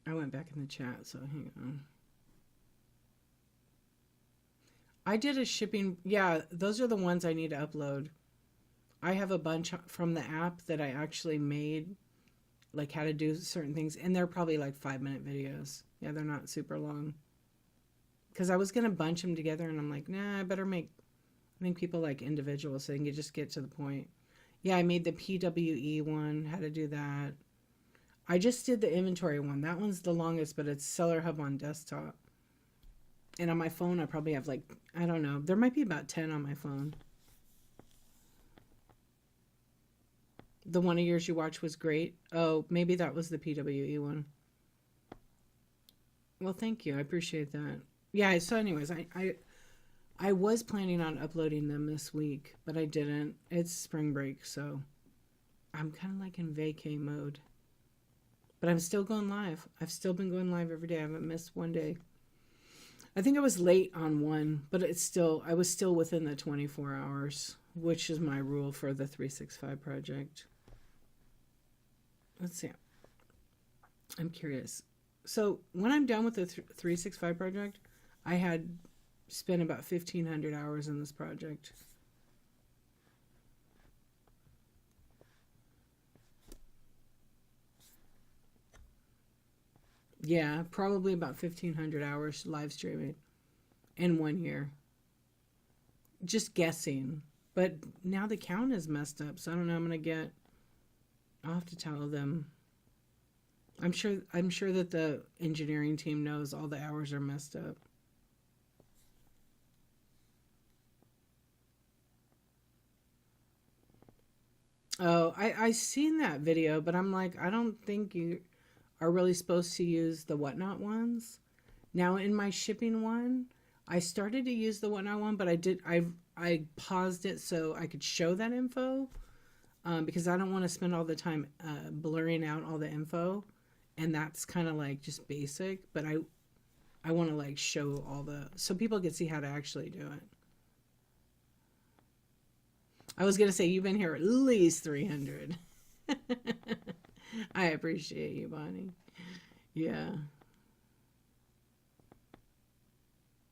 I went back in the chat, so hang on. I did a shipping. Yeah, those are the ones I need to upload. I have a bunch from the app that I actually made, like how to do certain things, and they're probably like 5-minute videos. Yeah, they're not super long. Because I was going to bunch them together, and I'm like, nah, I better make people like individuals so they can just get to the point. Yeah, I made the PWE one, how to do that. I just did the inventory one. That one's the longest, but it's Seller Hub on desktop. And on my phone, I probably have like, I don't know. There might be about 10 on my phone. The one of yours you watched was great. Oh, maybe that was the PWE one. Well, thank you. I appreciate that. Yeah, so anyways, I was planning on uploading them this week, but I didn't. It's spring break, so I'm kind of like in vacay mode. But I'm still going live. I've still been going live every day. I haven't missed one day. I think I was late on one, but I was still within the 24 hours, which is my rule for the 365 project. Let's see. I'm curious. So when I'm done with the 365 project, I had spent about 1,500 hours in this project. Yeah, probably about 1,500 hours live streaming in 1 year. Just guessing. But now the count is messed up, so I don't know. I'll have to tell them. I'm sure that the engineering team knows all the hours are messed up. Oh, I seen that video, but I'm like, I don't think you are really supposed to use the Whatnot ones. Now in my shipping one, I started to use the Whatnot one, but I paused it so I could show that info, because I don't want to spend all the time blurring out all the info, and that's kind of like just basic. But I want to like show so people can see how to actually do it. I was gonna say you've been here at least 300. I appreciate you, Bonnie. Yeah.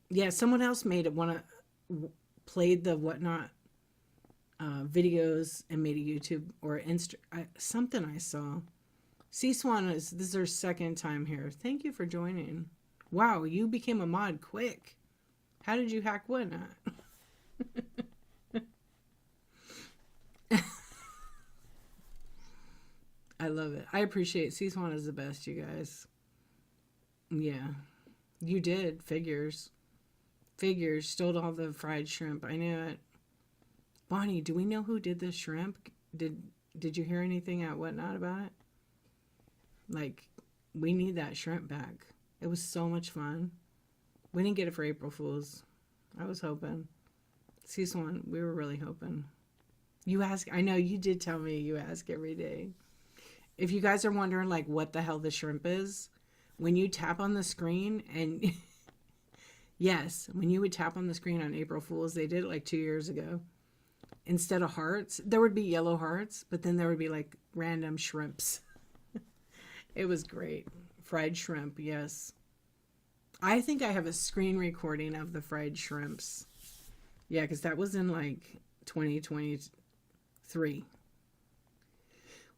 Yeah, someone else made it played the whatnot videos and made a YouTube or something I saw. C-Swan this is her second time here. Thank you for joining. Wow, you became a mod quick. How did you hack whatnot? I love it. I appreciate C-Swan is the best, you guys. Yeah. You did. Figures. Figures. Stole all the fried shrimp. I knew it. Bonnie, do we know who did the shrimp? Did you hear anything at Whatnot about it? Like, we need that shrimp back. It was so much fun. We didn't get it for April Fools. I was hoping. C-Swan, we were really hoping. You ask, I know you did tell me you ask every day. If you guys are wondering, like, what the hell the shrimp is, when you tap on the screen and... yes, when you would tap on the screen on April Fools, they did it like 2 years ago. Instead of hearts, there would be yellow hearts, but then there would be like random shrimps. It was great. Fried shrimp, yes. I think I have a screen recording of the fried shrimps. Yeah, because that was in like 2023.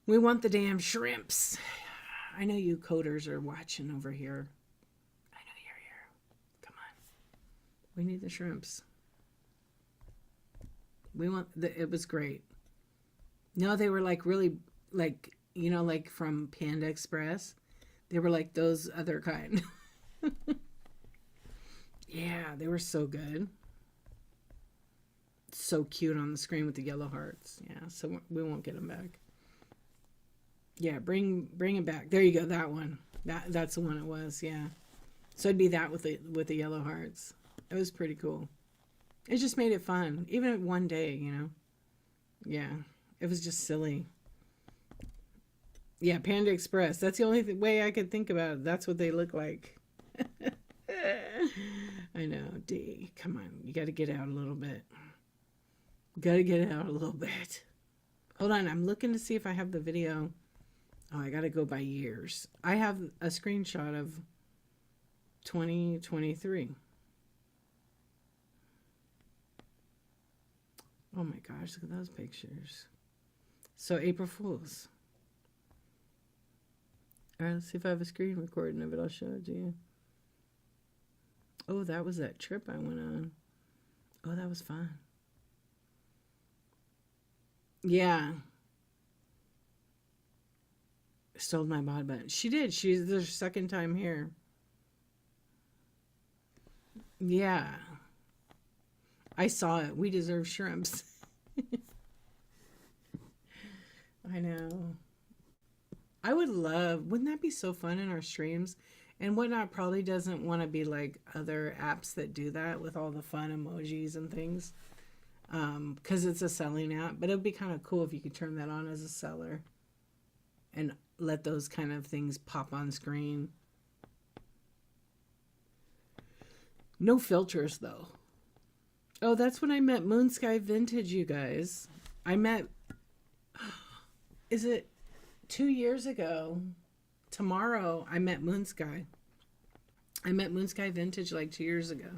We want the damn shrimps. I know you coders are watching over here. I know you're here. Come on. We need the shrimps. It was great. No, they were like really, like, you know, like from Panda Express. They were like those other kind. Yeah, they were so good. So cute on the screen with the yellow hearts. Yeah, so we won't get them back. Yeah, bring it back. There you go, that one. That's the one it was, yeah. So it'd be that with the yellow hearts. It was pretty cool. It just made it fun, even one day, you know. Yeah, it was just silly. Yeah, Panda Express. That's the only way I could think about it. That's what they look like. I know, D. Come on, you got to get out a little bit. Got to get out a little bit. Hold on, I'm looking to see if I have the video. Oh, I got to go by years. I have a screenshot of 2023. Oh my gosh, look at those pictures. So April Fools. All right, let's see if I have a screen recording of it. I'll show it to you. Oh, that was that trip I went on. Oh, that was fun. Yeah. Stole my mod button. She did. She's the second time here. Yeah. I saw it. We deserve shrimps. I know. I would love, wouldn't that be so fun in our streams? And Whatnot probably doesn't want to be like other apps that do that with all the fun emojis and things. Because it's a selling app. But it would be kind of cool if you could turn that on as a seller. And let those kind of things pop on screen. No filters, though. Oh, that's when I met Moonsky Vintage, you guys. I met... Is it 2 years ago? Tomorrow, I met Moonsky. I met Moonsky Vintage like 2 years ago.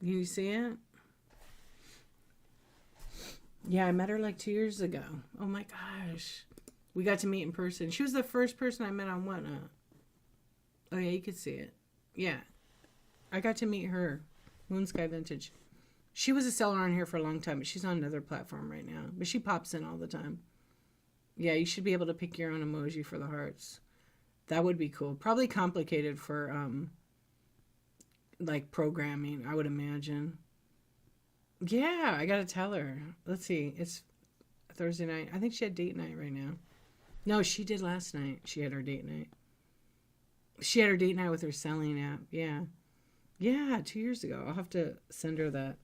Can you see it? Yeah, I met her like 2 years ago. Oh my gosh. We got to meet in person. She was the first person I met on Whatnot. Oh yeah, you could see it. Yeah. I got to meet her. Moonsky Vintage. She was a seller on here for a long time, but she's on another platform right now. But she pops in all the time. Yeah, you should be able to pick your own emoji for the hearts. That would be cool. Probably complicated for, like, programming, I would imagine. Yeah, I gotta tell her. Let's see. It's Thursday night. I think she had date night right now. No, she did last night. She had her date night. She had her date night with her selling app. Yeah. Yeah, 2 years ago. I'll have to send her that.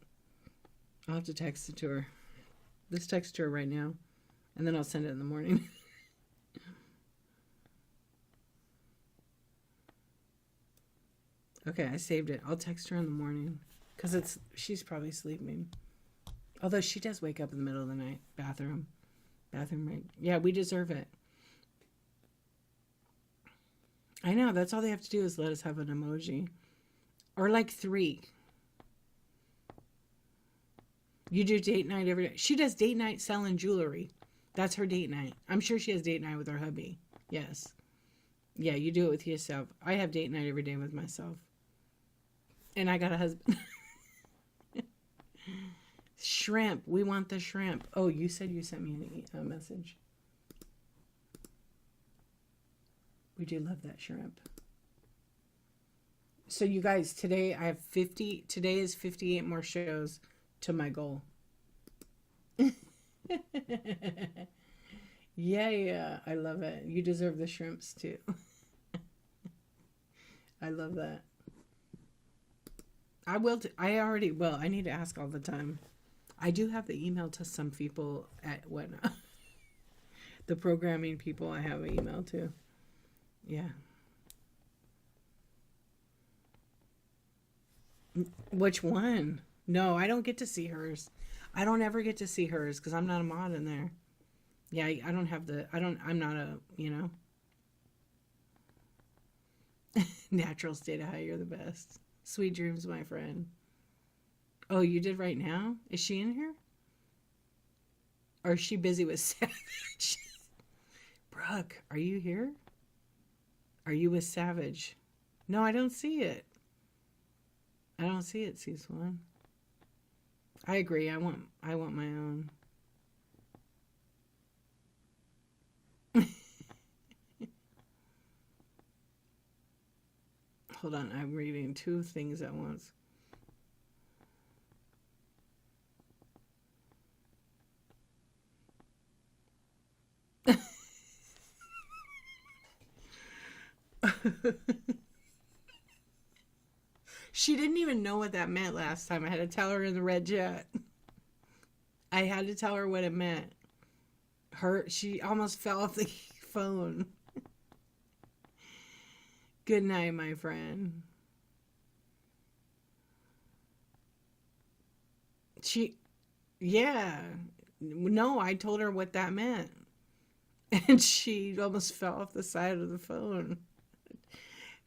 I'll have to text it to her. Let's text her right now. And then I'll send it in the morning. Okay, I saved it. I'll text her in the morning. Because she's probably sleeping. Although she does wake up in the middle of the night. Bathroom break. Yeah, we deserve it. I know, that's all they have to do is let us have an emoji. Or like 3. You do date night every day. She does date night selling jewelry. That's her date night. I'm sure she has date night with her hubby. Yes. Yeah, you do it with yourself. I have date night every day with myself. And I got a husband. Shrimp. We want the shrimp. Oh, you said you sent me a message. We do love that shrimp. So you guys, today I have 50. Today is 58 more shows to my goal. Yeah. I love it. You deserve the shrimps too. I love that. I will. I already will. I need to ask all the time. I do have the email to some people at whatnot. The programming people I have an email to. Yeah. Which one? No, I don't get to see hers. I don't ever get to see hers because I'm not a mod in there. Yeah, I don't have the. I'm not a. Natural state of high. You're the best. Sweet dreams, my friend. Oh, you did right now? Is she in here? Or is she busy with Savage? Brooke, are you here? Are you with Savage? No, I don't see it. I don't see it, C1. I agree. I want my own. Hold on, I'm reading two things at once. She didn't even know what that meant last time. I had to tell her in the red chat. I had to tell her what it meant. She almost fell off the phone. Good night, my friend. Yeah. No, I told her what that meant. And she almost fell off the side of the phone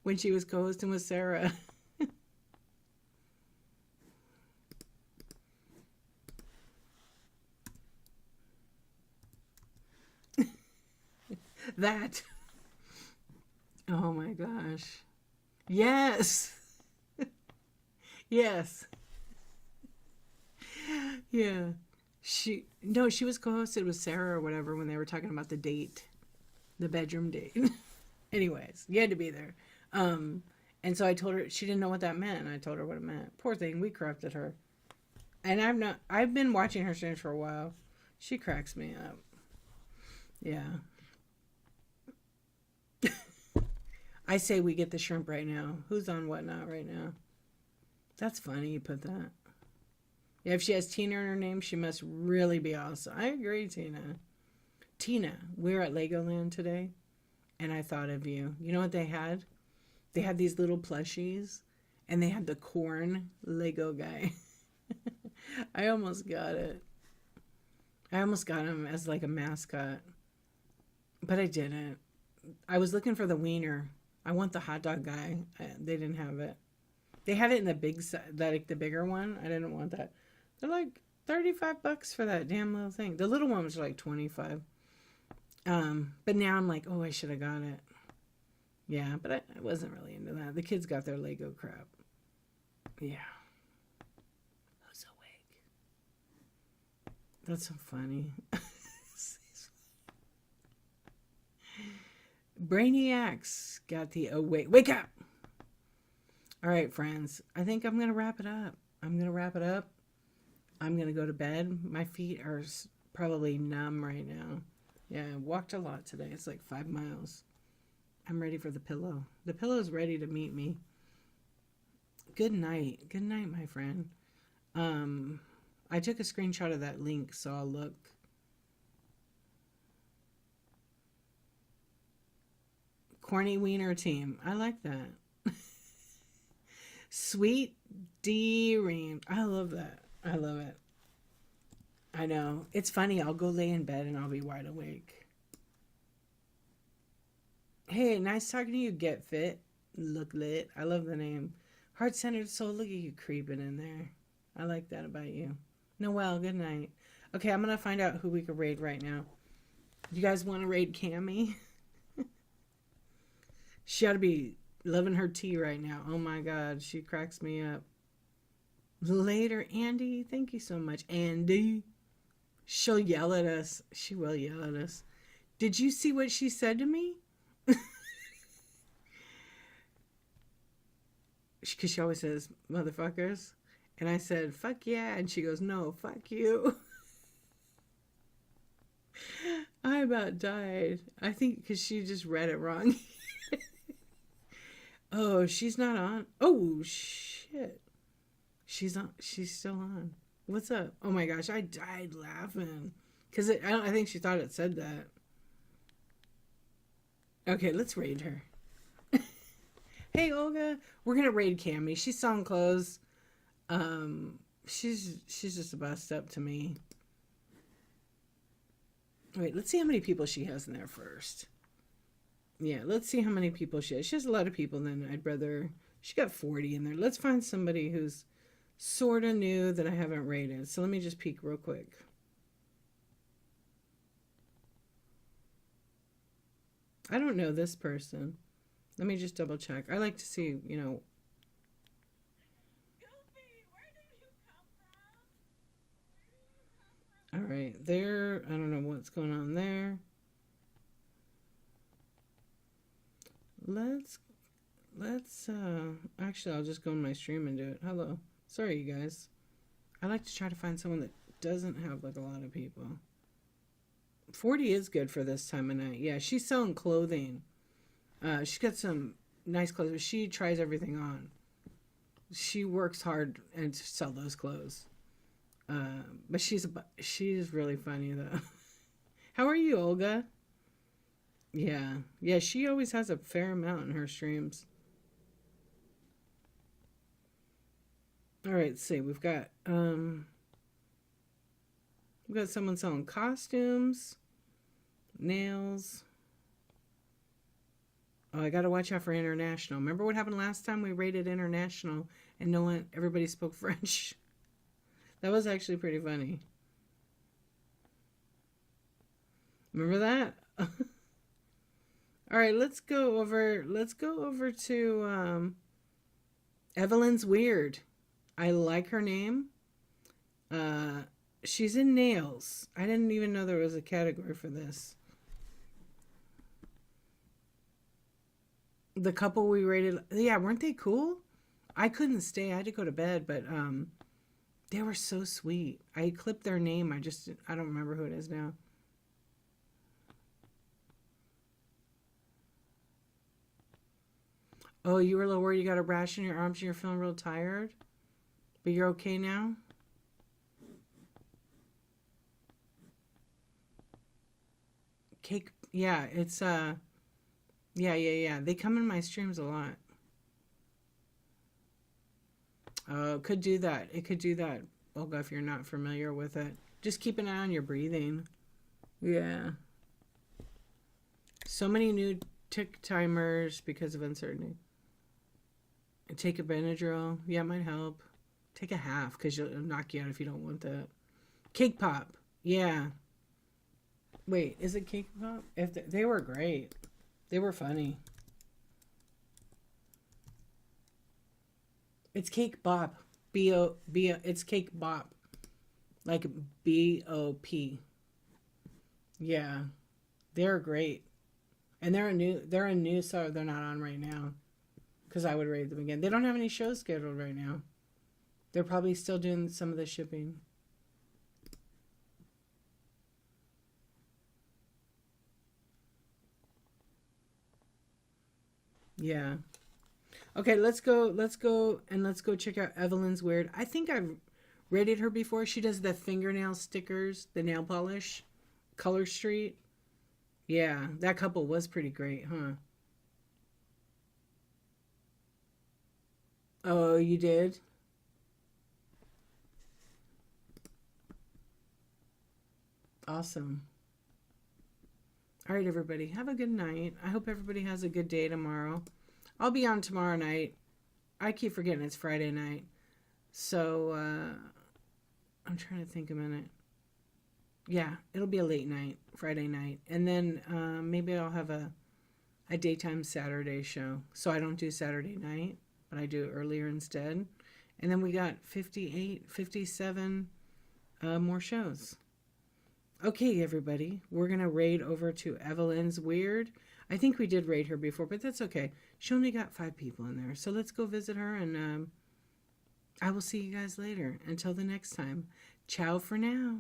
when she was co-hosting with Sarah. That. Oh my gosh. Yes. Yes. Yeah. She was co-hosted with Sarah or whatever when they were talking about the date, the bedroom date. Anyways, you had to be there. And so I told her she didn't know what that meant, and I told her what it meant. Poor thing, we corrupted her. And I've been watching her streams for a while. She cracks me up. Yeah. I say we get the shrimp right now. Who's on whatnot right now? That's funny you put that. Yeah, if she has Tina in her name, she must really be awesome. I agree, Tina. Tina, we were at Legoland today, and I thought of you. You know what they had? They had these little plushies, and they had the corn Lego guy. I almost got it. I almost got him as like a mascot, but I didn't. I was looking for the wiener. I want the hot dog guy. They didn't have it. They had it in the big, like the bigger one. I didn't want that. They're like $35 for that damn little thing. The little one was like 25. But now I'm like, oh, I should have got it. Yeah, but I wasn't really into that. The kids got their Lego crap. Yeah. Who's awake? That's so funny. Brainiacs got the wake up. All right, friends. I think I'm going to wrap it up. I'm going to go to bed. My feet are probably numb right now. Yeah, I walked a lot today. It's like 5 miles. I'm ready for the pillow. The pillow is ready to meet me. Good night. Good night, my friend. I took a screenshot of that link, so I'll look. Corny Wiener team. I like that. Sweet D. I love that. I love it. I know. It's funny. I'll go lay in bed and I'll be wide awake. Hey, nice talking to you, Get Fit. Look lit. I love the name. Heart-centered soul. Look at you creeping in there. I like that about you. Noelle, good night. Okay, I'm gonna find out who we could raid right now. You guys want to raid Cammy? She ought to be loving her tea right now. Oh my god, she cracks me up. Later, Andy. Thank you so much, Andy. She'll yell at us. She will yell at us. Did you see what she said to me? Because she always says, motherfuckers. And I said, fuck yeah. And she goes, no, fuck you. I about died. I think because she just read it wrong. Oh, she's not on. Oh, shit. She's on. She's still on. What's up? Oh my gosh, I died laughing. Because I think she thought it said that. Okay, let's raid her. Hey, Olga. We're going to raid Cammy. She's selling clothes. She's just a bust up to me. Wait, let's see how many people she has in there first. Yeah, let's see how many people she has. She has a lot of people, then I'd rather... She got 40 in there. Let's find somebody who's sort of new that I haven't rated. So let me just peek real quick. I don't know this person. Let me just double check. I like to see, you know... All right, there. I don't know what's going on there. Let's actually, I'll just go on my stream and do it. Hello. Sorry, you guys. I like to try to find someone that doesn't have like a lot of people. 40 is good for this time of night. Yeah, she's selling clothing. She's got some nice clothes. She tries everything on. She works hard and to sell those clothes. But she's really funny though. How are you, Olga? Yeah, she always has a fair amount in her streams. All right, let's see. We've got someone selling costumes, nails. Oh, I got to watch out for international. Remember what happened last time we rated international and everybody spoke French? That was actually pretty funny. Remember that? All right, let's go over to Evelyn's Weird. I like her name. She's in nails. I didn't even know there was a category for this. The couple we rated, yeah, weren't they cool? I couldn't stay. I had to go to bed, but they were so sweet. I clipped their name. I don't remember who it is now. Oh, you were a little worried you got a rash in your arms and you're feeling real tired? But you're okay now? Cake, yeah, it's, yeah. They come in my streams a lot. Oh, it could do that. It could do that, Olga, if you're not familiar with it. Just keep an eye on your breathing. Yeah. So many new tick timers because of uncertainty. Take a Benadryl. Yeah, it might help. Take a half because it'll knock you out if you don't want that. Cake Pop. Yeah. Wait, is it Cake Pop? They were great. They were funny. It's Cake Bop. It's Cake Bop. Like B-O-P. Yeah. They're great. And they're a new, so they're not on right now. Because I would rate them again. They don't have any shows scheduled right now. They're probably still doing some of the shipping. Yeah. Okay, let's go check out Evelyn's Weird. I think I've rated her before. She does the fingernail stickers, the nail polish, Color Street. Yeah, that couple was pretty great, huh? Oh, you did? Awesome. All right, everybody. Have a good night. I hope everybody has a good day tomorrow. I'll be on tomorrow night. I keep forgetting it's Friday night. So, I'm trying to think a minute. Yeah, it'll be a late night, Friday night. And then maybe I'll have a daytime Saturday show. So I don't do Saturday night, but I do it earlier instead. And then we got 58, 57 more shows. Okay, everybody, we're going to raid over to Evelyn's Weird. I think we did raid her before, but that's okay. She only got 5 people in there. So let's go visit her, and I will see you guys later. Until the next time, ciao for now.